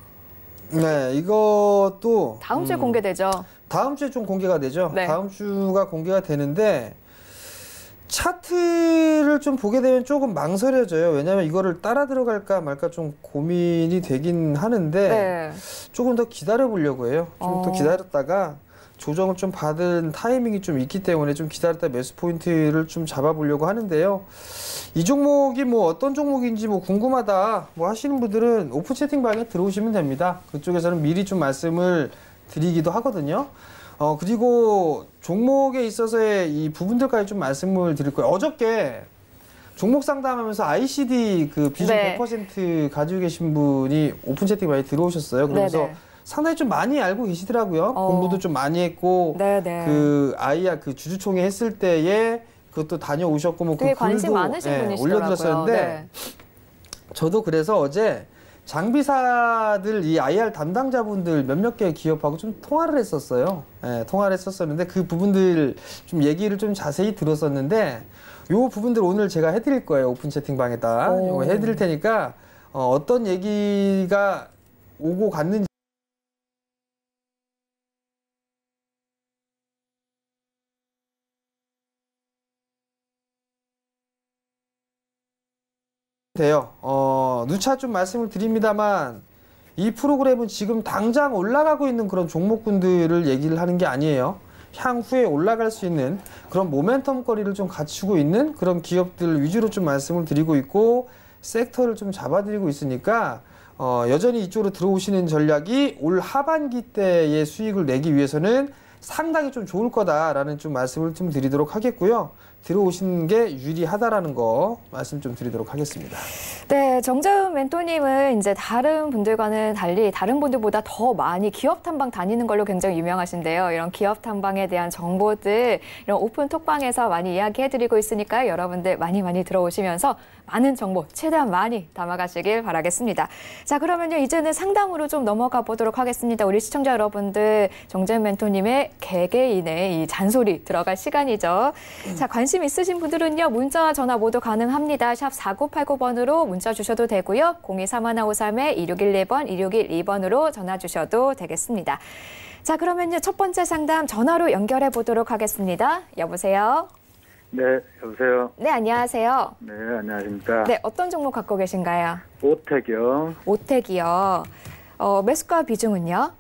네, 이것도 다음 주에 공개되죠. 다음 주에 좀 공개가 되죠. 네. 다음 주가 공개가 되는데 차트를 좀 보게 되면 조금 망설여져요. 왜냐하면 이거를 따라 들어갈까 말까 좀 고민이 되긴 하는데 네. 조금 더 기다려 보려고 해요. 좀 더 기다렸다가 조정을 좀 받은 타이밍이 좀 있기 때문에 좀 기다렸다 매수 포인트를 좀 잡아보려고 하는데요. 이 종목이 뭐 어떤 종목인지 뭐 궁금하다 뭐 하시는 분들은 오픈 채팅방에 들어오시면 됩니다. 그쪽에서는 미리 좀 말씀을 드리기도 하거든요. 그리고 종목에 있어서의 이 부분들까지 좀 말씀을 드릴 거예요. 어저께 종목 상담하면서 ICD 그 비중 네. 100% 가지고 계신 분이 오픈 채팅방에 들어오셨어요. 그러면서 네네. 상당히 좀 많이 알고 계시더라고요. 공부도 좀 많이 했고 네네. 그 아이야 그 주주총회 했을 때에 그것도 다녀오셨고 뭐 되게 그 관심 글도 많으신 분이시더라고요. 올려드렸었는데 네. 저도 그래서 어제 장비사들 이 IR 담당자분들 몇몇 개 기업하고 좀 통화를 했었어요. 예, 통화를 했었었는데 그 부분들 좀 얘기를 좀 자세히 들었었는데 요 부분들 오늘 제가 해드릴 거예요. 오픈 채팅방에다 이거 해드릴 테니까 어떤 얘기가 오고 갔는지 돼요. 누차 좀 말씀을 드립니다만 이 프로그램은 지금 당장 올라가고 있는 그런 종목군들을 얘기를 하는 게 아니에요. 향후에 올라갈 수 있는 그런 모멘텀 거리를 좀 갖추고 있는 그런 기업들 위주로 좀 말씀을 드리고 있고 섹터를 좀 잡아드리고 있으니까 여전히 이쪽으로 들어오시는 전략이 올 하반기 때의 수익을 내기 위해서는 상당히 좀 좋을 거다라는 좀 말씀을 좀 드리도록 하겠고요. 들어오시는 게 유리하다라는 거 말씀 좀 드리도록 하겠습니다. 네, 정재훈 멘토님은 이제 다른 분들과는 달리 다른 분들보다 더 많이 기업 탐방 다니는 걸로 굉장히 유명하신데요. 이런 기업 탐방에 대한 정보들 이런 오픈 톡방에서 많이 이야기해드리고 있으니까요. 여러분들 많이 들어오시면서 많은 정보 최대한 많이 담아가시길 바라겠습니다. 자, 그러면요 이제는 상담으로 좀 넘어가 보도록 하겠습니다. 우리 시청자 여러분들 정재훈 멘토님의 개개인의 이 잔소리 들어갈 시간이죠. 자, 관심 있으신 분들은요 문자와 전화 모두 가능합니다. 샵 4989번으로 문자 주셔도 되고요. 023-1553-2611번, 2612번으로 전화 주셔도 되겠습니다. 자, 그러면요 첫 번째 상담 전화로 연결해 보도록 하겠습니다. 여보세요? 네, 여보세요. 네, 안녕하세요. 네, 안녕하십니까. 네, 어떤 종목 갖고 계신가요? 오택이요. 오택이요. 매수가 비중은요?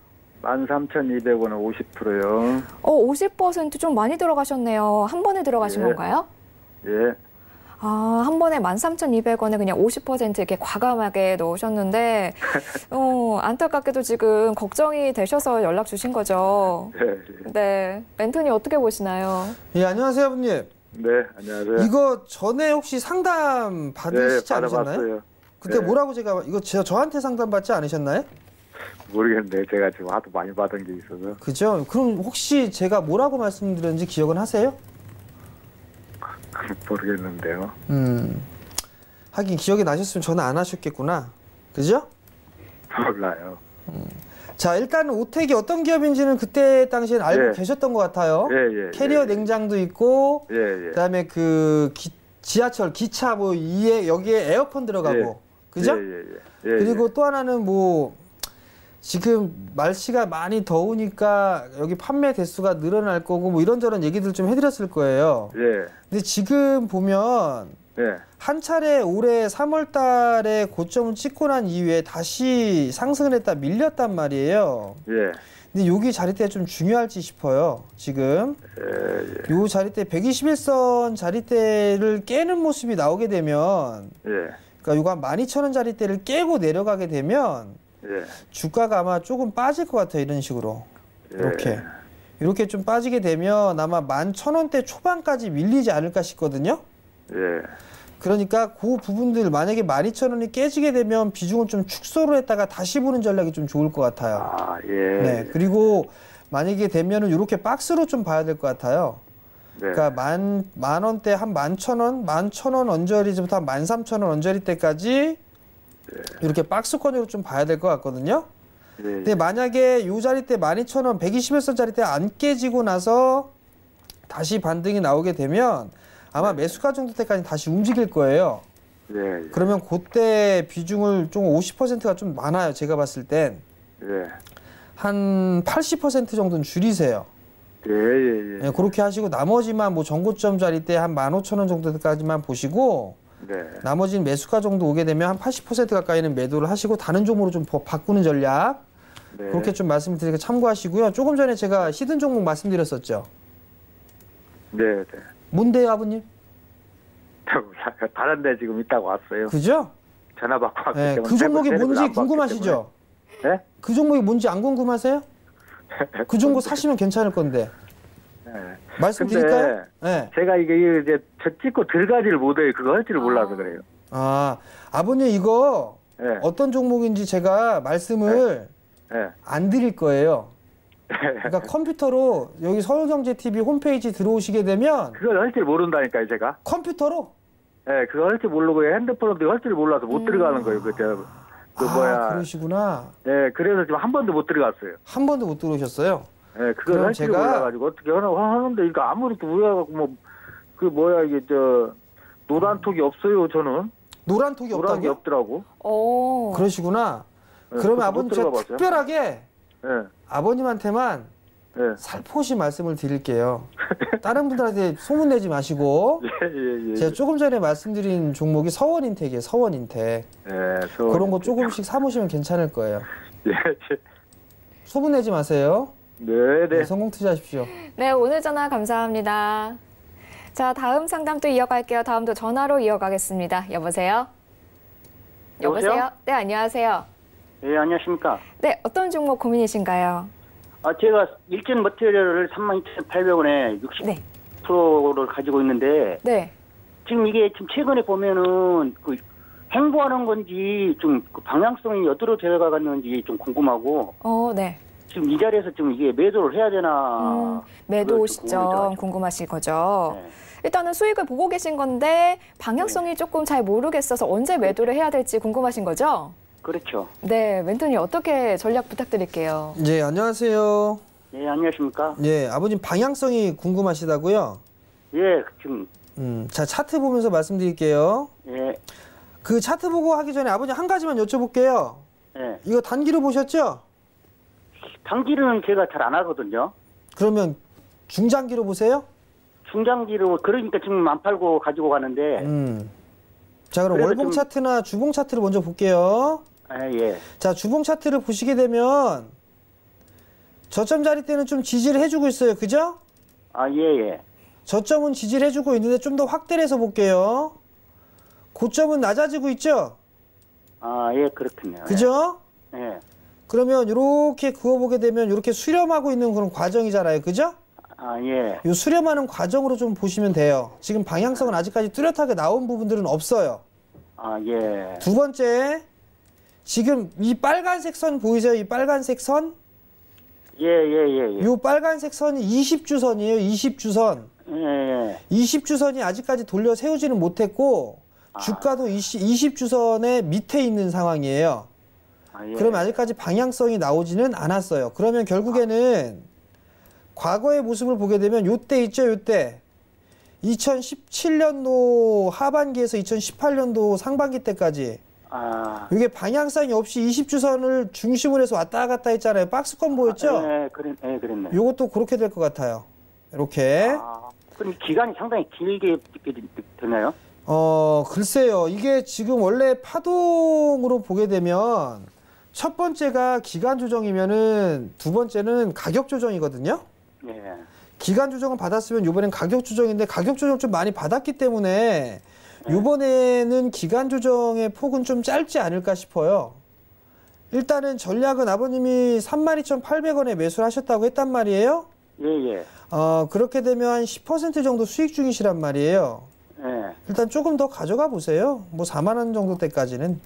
13,200원에 50%요. 50%좀 많이 들어가셨네요. 한 번에 들어가신 예. 건가요? 예. 아, 한 번에 13,200원에 그냥 50% 이렇게 과감하게 넣으셨는데, 안타깝게도 지금 걱정이 되셔서 연락 주신 거죠. 네. 네. 멘토님 어떻게 보시나요? 예, 안녕하세요, 아버님. 네, 안녕하세요. 이거 전에 혹시 상담 받으시지 않으셨나요? 받아봤어요. 그때 네. 뭐라고 제가 이거 저한테 상담 받지 않으셨나요? 모르겠는데 제가 지금 하도 많이 받은 게 있어서. 그죠? 그럼 혹시 제가 뭐라고 말씀드렸는지 기억은 하세요? 모르겠는데요. 하긴 기억이 나셨으면 전화 안 하셨겠구나. 그죠? 몰라요. 자, 일단 오텍이 어떤 기업인지는 그때 당시엔 알고 예. 계셨던 것 같아요. 예, 예, 캐리어 예. 냉장도 있고, 예, 예. 그다음에 그 지하철, 기차 뭐 이에 여기에 에어컨 들어가고, 그죠? 예, 예, 예. 그리고 또 하나는 뭐 지금 날씨가 많이 더우니까 여기 판매 대수가 늘어날 거고 뭐 이런저런 얘기들 좀 해드렸을 거예요. 예, 근데 지금 보면 예. 한 차례 올해 3월 달에 고점을 찍고 난 이후에 다시 상승을 했다 밀렸단 말이에요. 예. 근데 여기 자리대 좀 중요할지 싶어요. 지금 예, 예. 요 자리대 121선 자리대를 깨는 모습이 나오게 되면 예. 그러니까 요거 한 12,000원 자리대를 깨고 내려가게 되면 예. 주가가 아마 조금 빠질 것 같아요. 이런 식으로. 예. 이렇게 좀 빠지게 되면 아마 11,000원대 초반까지 밀리지 않을까 싶거든요. 예. 그러니까 그 부분들 만약에 12,000원이 깨지게 되면 비중을 좀 축소를 했다가 다시 보는 전략이 좀 좋을 것 같아요. 아, 예. 네. 그리고 만약에 되면은 이렇게 박스로 좀 봐야 될 것 같아요. 네. 그러니까 만 원대 한 11,000원, 11,000원 언저리부터 한 13,000원 언저리 때까지 이렇게 박스권으로 좀 봐야 될 것 같거든요. 예. 근데 만약에 요 자리 때 12,000원, 121선 자리 때 안 깨지고 나서 다시 반등이 나오게 되면 아마 매수가 정도 때까지 다시 움직일 거예요. 예. 예. 그러면 그때 비중을 좀 50%가 좀 많아요. 제가 봤을 땐. 예. 한 80% 정도는 줄이세요. 예, 예, 예. 네, 그렇게 하시고 나머지만 뭐 전고점 자리 때 한 15,000원 정도까지만 보시고 네. 나머지는 매수가 정도 오게 되면 한 80% 가까이는 매도를 하시고 다른 종목으로 좀 바꾸는 전략 네. 그렇게 좀 말씀드리니까 참고하시고요. 조금 전에 제가 히든 종목 말씀드렸었죠. 네, 네. 뭔데요, 아버님? 다른 데 지금 있다고 왔어요. 그죠? 전화 받고 왔기 네, 때문에. 그 종목이 테레비를 뭔지 안 봤기 궁금하시죠? 때문에. 네? 그 종목이 뭔지 안 궁금하세요? 그 종목 사시면 괜찮을 건데. 네. 말씀드릴까요? 네. 제가 이게 이제 저 찍고 들어가지를 못해요. 그거 할 줄 몰라서 그래요. 아, 아버님 이거 네. 어떤 종목인지 제가 말씀을 네. 안 드릴 거예요. 그러니까 컴퓨터로 여기 서울경제TV 홈페이지 들어오시게 되면 그걸 할 줄 모른다니까요, 제가. 컴퓨터로 네, 그거 할 줄 모르고 핸드폰으로 할 줄 몰라서 못 들어가는 거예요. 그러시구나. 네, 그래서 지금 한 번도 못 들어갔어요. 한 번도 못 들어오셨어요? 네, 그걸 그럼 할 줄 제가- 몰라가지고 어떻게 하는데 이거 아무것도 우야가고 이게 노란톡이 없어요. 저는 노란 톡이 노란 게 없다고요? 없더라고. 오. 그러시구나. 네, 그러면 그것도 아버님 못 제가 들어가 봤어요. 특별하게 네, 아버님한테만 네. 살포시 말씀을 드릴게요. 다른 분들한테 소문내지 마시고 예. 제가 조금 전에 말씀드린 종목이 서원인텍이에요. 서원인텍. 그런 거 조금씩 사모시면 괜찮을 거예요. 예, 소문내지 마세요. 네. 네, 성공 투자하십시오. 네, 오늘 전화 감사합니다. 자, 다음 상담 또 이어갈게요. 다음도 전화로 이어가겠습니다. 여보세요? 여보세요? 네, 안녕하세요. 예, 안녕하십니까. 네, 어떤 종목 고민이신가요? 제가 일전 머티리얼을 32,800원에 60%를 가지고 있는데, 네. 지금 이게 지금 최근에 보면은 행보하는 건지 그 방향성이 어디로 데려가갔는지 좀 궁금하고, 네. 지금 이 자리에서 좀 이게 매도를 해야 되나. 매도 그걸 좀 시점 고민돼가지고. 궁금하실 거죠? 네. 일단은 수익을 보고 계신 건데 방향성이 조금 잘 모르겠어서 언제 매도를 해야 될지 궁금하신 거죠? 그렇죠. 네, 멘토님 어떻게 전략 부탁드릴게요. 네, 안녕하세요. 예, 안녕하십니까. 네, 아버님 방향성이 궁금하시다고요? 예, 지금, 자, 차트 보면서 말씀드릴게요. 예, 그 차트 보고 하기 전에 아버님 한 가지만 여쭤볼게요. 예. 이거 단기로 보셨죠? 단기는 제가 잘 안 하거든요. 그러면 중장기로 보세요? 중장기로, 그러니까 지금 안 팔고 가지고 가는데, 자, 그럼 그래서 월봉 좀- 차트나 주봉 차트를 먼저 볼게요. 예. 자, 주봉 차트를 보시게 되면 저점 자리 때는 좀 지지를 해주고 있어요. 그죠? 예. 저점은 지지를 해주고 있는데 좀 더 확대를 해서 볼게요. 고점은 낮아지고 있죠? 예, 그렇군요. 그죠? 예. 그러면 이렇게 그어보게 되면 이렇게 수렴하고 있는 그런 과정이잖아요. 그죠? 예. 이 수렴하는 과정으로 좀 보시면 돼요. 지금 방향성은 아직까지 뚜렷하게 나온 부분들은 없어요. 예. 두 번째, 지금 이 빨간색 선 보이세요? 이 빨간색 선? 예. 이 빨간색 선이 20주선이에요. 20주선. 예. 20주선이 아직까지 돌려 세우지는 못했고 주가도 20주선의 밑에 있는 상황이에요. 예. 그러면 아직까지 방향성이 나오지는 않았어요. 그러면 결국에는 과거의 모습을 보게 되면 요때 있죠, 요때. 2017년도 하반기에서 2018년도 상반기 때까지 이게 방향성이 없이 20주선을 중심으로 해서 왔다 갔다 했잖아요. 박스권 보였죠? 그랬네. 요것도 그렇게 될 것 같아요. 이렇게. 그럼 기간이 상당히 길게 되나요? 글쎄요. 이게 지금 원래 파동으로 보게 되면 첫 번째가 기간 조정이면은 두 번째는 가격 조정이거든요. 네. 기간 조정을 받았으면 이번엔 가격 조정인데 가격 조정 좀 많이 받았기 때문에 이번에는 기간 조정의 폭은 좀 짧지 않을까 싶어요. 일단은 전략은 아버님이 32,800원에 매수를 하셨다고 했단 말이에요. 예. 그렇게 되면 한 10% 정도 수익 중이시란 말이에요. 예. 일단 조금 더 가져가 보세요. 뭐 4만 원 정도 때까지는.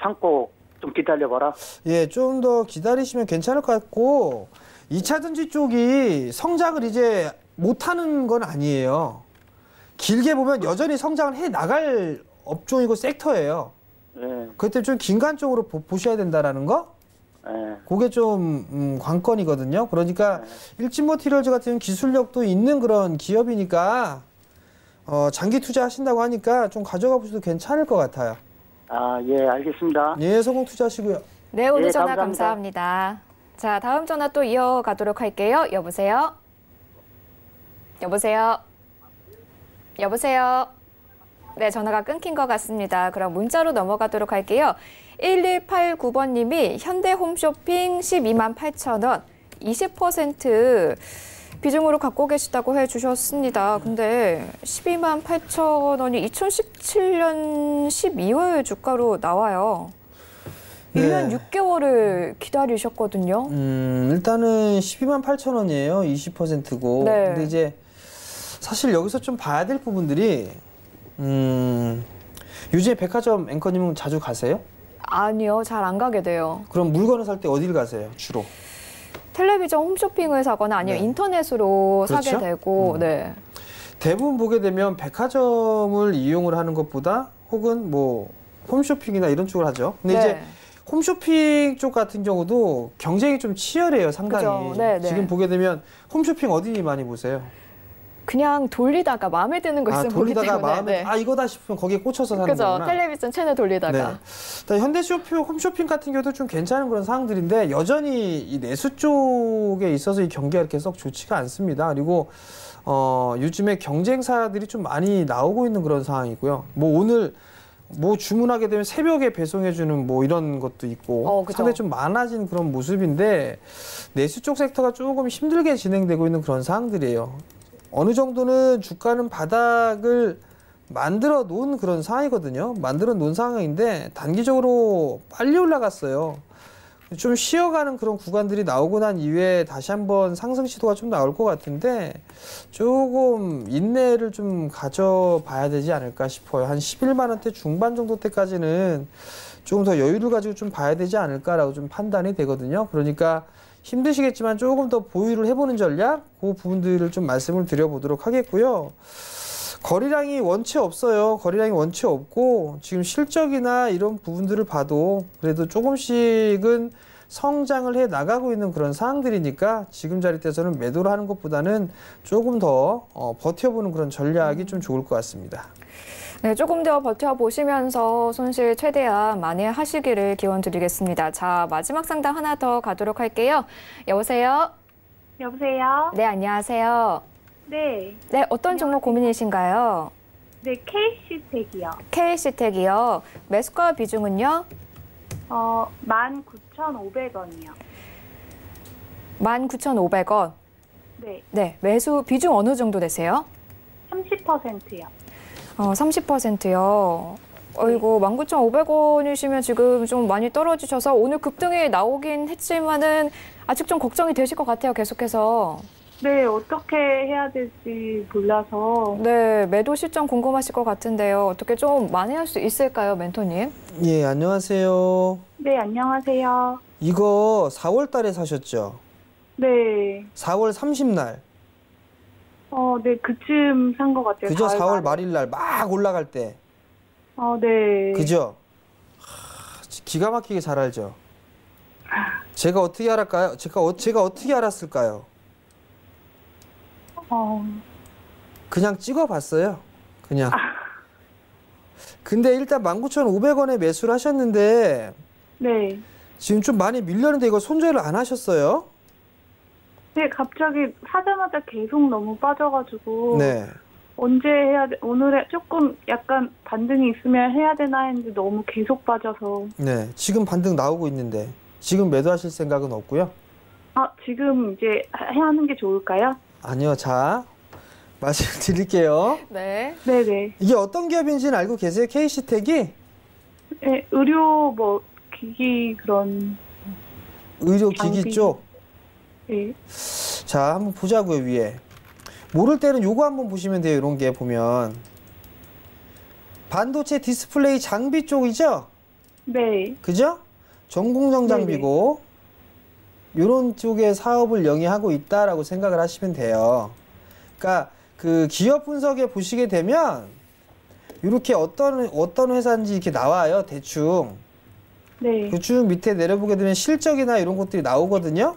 참고 좀 기다려봐라. 예, 좀 더 기다리시면 괜찮을 것 같고 2차전지 쪽이 성장을 이제 못하는 건 아니에요. 길게 보면 여전히 성장을 해 나갈 업종이고 섹터예요. 예. 그때 좀 긴간적으로 보셔야 된다라는 거? 예. 그게 좀 관건이거든요. 그러니까 일진머티리얼즈 같은 기술력도 있는 그런 기업이니까 장기 투자하신다고 하니까 좀 가져가 보셔도 괜찮을 것 같아요. 예, 알겠습니다. 예, 성공 투자하시고요. 네, 오늘 예, 전화 감사합니다. 감사합니다. 자, 다음 전화 또 이어가도록 할게요. 여보세요? 여보세요? 여보세요? 네, 전화가 끊긴 것 같습니다. 그럼 문자로 넘어가도록 할게요. 1189번님이 현대홈쇼핑 12만 8천 원, 20% 비중으로 갖고 계시다고 해주셨습니다. 근데 12만 8천 원이 2017년 12월 주가로 나와요. 네. 1년 6개월을 기다리셨거든요. 일단은 12만 8천 원이에요. 20%고. 네. 근데 이제 사실 여기서 좀 봐야 될 부분들이 요즘에 백화점 앵커님은 자주 가세요? 아니요, 잘 안 가게 돼요. 그럼 물건을 살 때 어딜 가세요, 주로? 텔레비전 홈쇼핑을 사거나 아니면 네. 인터넷으로 그렇죠? 사게 되고, 네. 대부분 보게 되면 백화점을 이용을 하는 것보다 혹은 뭐 홈쇼핑이나 이런 쪽을 하죠. 근데 네. 이제 홈쇼핑 쪽 같은 경우도 경쟁이 좀 치열해요, 상당히. 그죠. 네, 네. 지금 보게 되면 홈쇼핑 어디 많이 보세요? 그냥 돌리다가 마음에 드는 거 있으면 보기 돌리다가 때문에. 마음에 네. 이거다 싶으면 거기에 꽂혀서 사는 그죠. 거구나. 텔레비전 채널 돌리다가. 네. 일단 현대쇼핑, 홈쇼핑 같은 경우도 좀 괜찮은 그런 상황들인데 여전히 이 내수 쪽에 있어서 이 경기가 이렇게 썩 좋지가 않습니다. 그리고 요즘에 경쟁사들이 좀 많이 나오고 있는 그런 상황이고요. 뭐 오늘 뭐 주문하게 되면 새벽에 배송해주는 뭐 이런 것도 있고 그죠. 상당히 좀 많아진 그런 모습인데 내수 쪽 섹터가 조금 힘들게 진행되고 있는 그런 상황들이에요. 어느 정도는 주가는 바닥을 만들어 놓은 그런 상황이거든요. 만들어 놓은 상황인데 단기적으로 빨리 올라갔어요. 좀 쉬어가는 그런 구간들이 나오고 난 이후에 다시 한번 상승 시도가 좀 나올 것 같은데 조금 인내를 좀 가져봐야 되지 않을까 싶어요. 한 11만 원대 중반 정도 때까지는 조금 더 여유를 가지고 좀 봐야 되지 않을까라고 좀 판단이 되거든요. 그러니까 힘드시겠지만 조금 더 보유를 해보는 전략, 그 부분들을 좀 말씀을 드려보도록 하겠고요. 거래량이 원체 없어요. 거래량이 원체 없고 지금 실적이나 이런 부분들을 봐도 그래도 조금씩은 성장을 해 나가고 있는 그런 상황들이니까 지금 자리대에서는 매도를 하는 것보다는 조금 더 버텨보는 그런 전략이 좀 좋을 것 같습니다. 네, 조금 더 버텨보시면서 손실 최대한 많이 하시기를 기원드리겠습니다. 자, 마지막 상담 하나 더 가도록 할게요. 여보세요? 여보세요? 네, 안녕하세요. 네. 네, 어떤 종목 고민이신가요? 네, KC텍이요. KC텍이요. 매수가 비중은요? 19,500원이요. 19,500원. 네, 네, 매수 비중 어느 정도 되세요? 30%요. 30%요. 어이고, 19,500원이시면 지금 좀 많이 떨어지셔서 오늘 급등이 나오긴 했지만은 아직 좀 걱정이 되실 것 같아요, 계속해서. 네, 어떻게 해야 될지 몰라서. 네, 매도 시점 궁금하실 것 같은데요. 어떻게 좀 만회할 수 있을까요, 멘토님? 예, 안녕하세요. 네, 안녕하세요. 이거 4월 달에 사셨죠? 네, 4월 30날. 네, 그쯤 산 것 같아요. 그죠? 4월 말에. 말일 날 막 올라갈 때. 네. 그죠? 기가 막히게 잘 알죠? 제가 어떻게 알았까요? 제가 어떻게 알았을까요? 그냥 찍어봤어요. 그냥. 근데 일단 19,500원에 매수를 하셨는데 네. 지금 좀 많이 밀렸는데 이거 손절을 안 하셨어요? 네, 갑자기 사자마자 계속 너무 빠져가지고. 네. 언제 해야 돼? 오늘에 조금 약간 반등이 있으면 해야 되나 했는데 너무 계속 빠져서. 네. 지금 반등 나오고 있는데 지금 매도하실 생각은 없고요? 지금 이제 해야 하는 게 좋을까요? 아니요. 자, 말씀드릴게요. 네. 네네. 이게 어떤 기업인지는 알고 계세요? KC텍이? 네, 의료 뭐 기기 그런. 의료기기 장비. 쪽? 네. 자, 한번 보자고요, 위에. 모를 때는 요거 한번 보시면 돼요, 이런 게 보면. 반도체 디스플레이 장비 쪽이죠? 네. 그죠? 전공정 장비고, 요런 쪽의 사업을 영위하고 있다라고 생각을 하시면 돼요. 그러니까 그 기업 분석에 보시게 되면, 이렇게 어떤 회사인지 이렇게 나와요, 대충. 네. 그 쭉 밑에 내려보게 되면 실적이나 이런 것들이 나오거든요?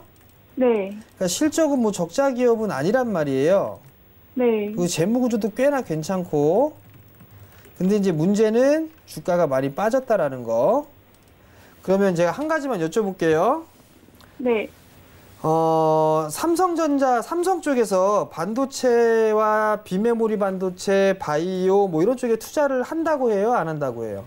네. 그러니까 실적은 뭐 적자 기업은 아니란 말이에요. 네. 그 재무 구조도 꽤나 괜찮고. 근데 이제 문제는 주가가 많이 빠졌다라는 거. 그러면 제가 한 가지만 여쭤볼게요. 네. 삼성 쪽에서 반도체와 비메모리 반도체, 바이오 뭐 이런 쪽에 투자를 한다고 해요? 안 한다고 해요?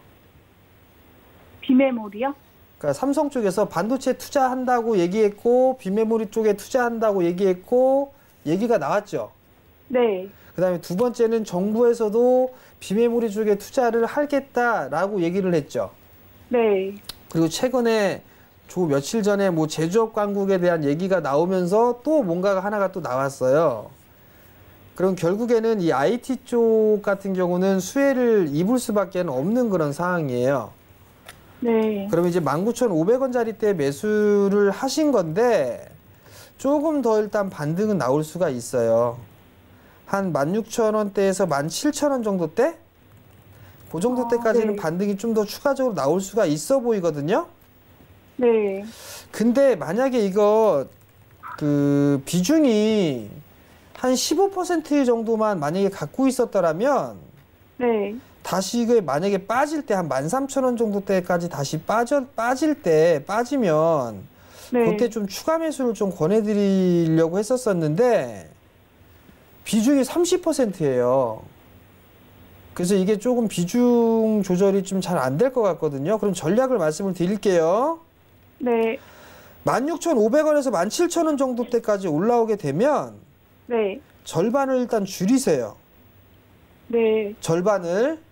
비메모리요? 그러니까 삼성 쪽에서 반도체 투자한다고 얘기했고 비메모리 쪽에 투자한다고 얘기했고 얘기가 나왔죠. 네. 그다음에 두 번째는 정부에서도 비메모리 쪽에 투자를 하겠다라고 얘기를 했죠. 네. 그리고 최근에 며칠 전에 뭐 제조업 강국에 대한 얘기가 나오면서 또 뭔가가 하나가 또 나왔어요. 그럼 결국에는 이 IT 쪽 같은 경우는 수혜를 입을 수밖에 없는 그런 상황이에요. 네. 그러면 이제 19,500원짜리 때 매수를 하신 건데 조금 더 일단 반등은 나올 수가 있어요. 한 16,000원대에서 17,000원 정도 때? 그 정도 때까지는 네. 반등이 좀 더 추가적으로 나올 수가 있어 보이거든요. 네. 근데 만약에 이거 그 비중이 한 15% 정도만 만약에 갖고 있었더라면 네. 다시 이게 만약에 빠질 때 한 13,000원 정도 때까지 다시 빠지면 네. 그때 좀 추가 매수를 좀 권해드리려고 했었었는데 비중이 30%예요. 그래서 이게 조금 비중 조절이 좀 잘 안 될 것 같거든요. 그럼 전략을 말씀을 드릴게요. 네. 16,500원에서 17,000원 정도 때까지 올라오게 되면 네. 절반을 일단 줄이세요. 네. 절반을.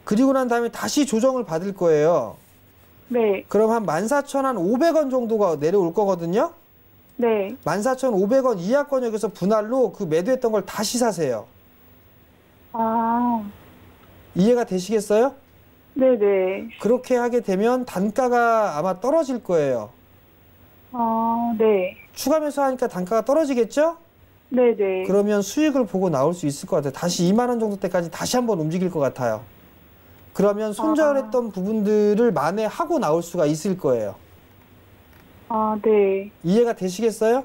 그리고 난 다음에 다시 조정을 받을 거예요. 네. 그럼 한 14,500원 정도가 내려올 거거든요. 네. 14,500원 이하권역에서 분할로 그 매도했던 걸 다시 사세요. 이해가 되시겠어요? 네네. 그렇게 하게 되면 단가가 아마 떨어질 거예요. 네. 추가 매수하니까 단가가 떨어지겠죠? 네네. 그러면 수익을 보고 나올 수 있을 것 같아요. 다시 2만 원 정도 때까지 다시 한번 움직일 것 같아요. 그러면 손절했던 부분들을 만회하고 나올 수가 있을 거예요. 네. 이해가 되시겠어요?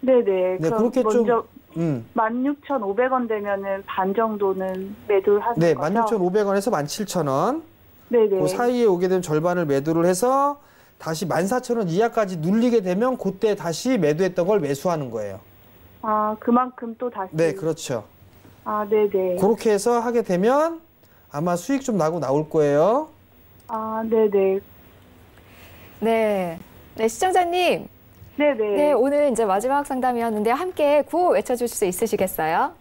네네. 네, 그럼 그렇게 먼저 좀 16,500원 되면은 반 정도는 매도를 하는 네, 거죠? 16,500원에서 17,000원. 네네. 그 사이에 오게 되면 절반을 매도를 해서 다시 14,000원 이하까지 눌리게 되면 그때 다시 매도했던 걸 매수하는 거예요. 그만큼 또 다시. 네, 그렇죠. 네네. 그렇게 해서 하게 되면 아마 수익 좀 나고 나올 거예요. 네네. 네. 네, 시청자님. 네네. 네, 오늘 이제 마지막 상담이었는데 함께 구호 외쳐주실 수 있으시겠어요?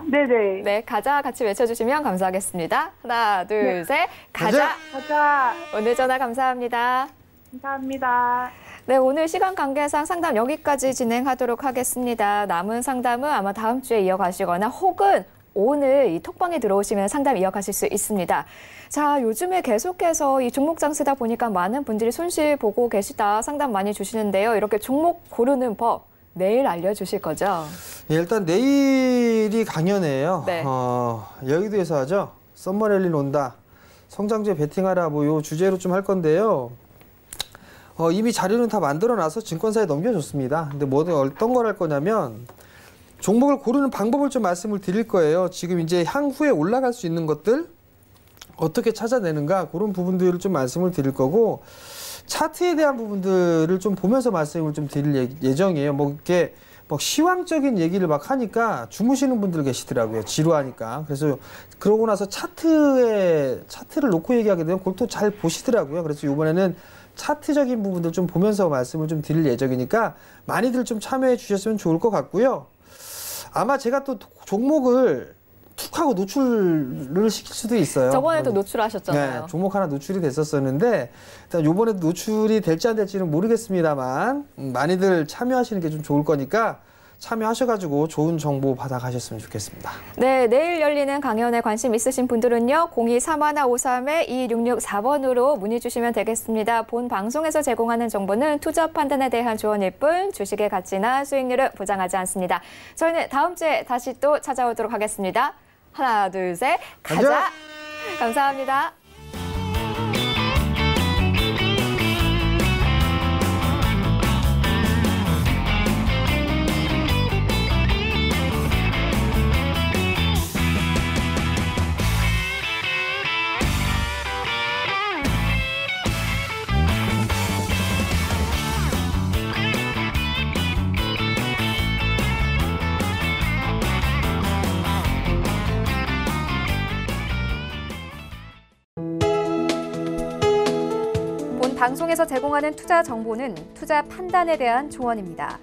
네네. 네, 가자 같이 외쳐주시면 감사하겠습니다. 하나, 둘, 네. 셋. 가자. 가자. 오늘 전화 감사합니다. 감사합니다. 네, 오늘 시간 관계상 상담 여기까지 진행하도록 하겠습니다. 남은 상담은 아마 다음 주에 이어가시거나 혹은 오늘 이 톡방에 들어오시면 상담 이어가실 수 있습니다. 자, 요즘에 계속해서 이 종목장 쓰다 보니까 많은 분들이 손실 보고 계시다 상담 많이 주시는데요. 이렇게 종목 고르는 법 내일 알려주실 거죠? 예, 일단 내일이 강연회예요. 네. 여의도에서 하죠. 썸머랠리 논다. 성장주에 베팅하라 뭐 요 주제로 좀 할 건데요. 이미 자료는 다 만들어놔서 증권사에 넘겨줬습니다. 근데 어떤 걸 할 거냐면 종목을 고르는 방법을 좀 말씀을 드릴 거예요. 지금 이제 향후에 올라갈 수 있는 것들 어떻게 찾아내는가 그런 부분들을 좀 말씀을 드릴 거고 차트에 대한 부분들을 좀 보면서 말씀을 좀 드릴 예정이에요. 뭐 이렇게 뭐 시황적인 얘기를 막 하니까 주무시는 분들 계시더라고요. 지루하니까. 그래서 그러고 나서 차트를 놓고 얘기하게 되면 그걸 또 잘 보시더라고요. 그래서 이번에는 차트적인 부분들 좀 보면서 말씀을 좀 드릴 예정이니까 많이들 좀 참여해 주셨으면 좋을 것 같고요. 아마 제가 또 종목을 툭 하고 노출을 시킬 수도 있어요. 저번에도 노출하셨잖아요. 네, 종목 하나 노출이 됐었었는데 일단 이번에도 노출이 될지 안 될지는 모르겠습니다만 많이들 참여하시는 게 좀 좋을 거니까 참여하셔가지고 좋은 정보 받아가셨으면 좋겠습니다. 네, 내일 열리는 강연에 관심 있으신 분들은요. 023153-2664번으로 문의 주시면 되겠습니다. 본 방송에서 제공하는 정보는 투자 판단에 대한 조언일 뿐 주식의 가치나 수익률을 보장하지 않습니다. 저희는 다음 주에 다시 또 찾아오도록 하겠습니다. 하나, 둘, 셋, 가자! 감사합니다. 방송에서 제공하는 투자 정보는 투자 판단에 대한 조언입니다.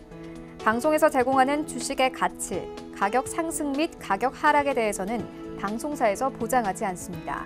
방송에서 제공하는 주식의 가치, 가격 상승 및 가격 하락에 대해서는 방송사에서 보장하지 않습니다.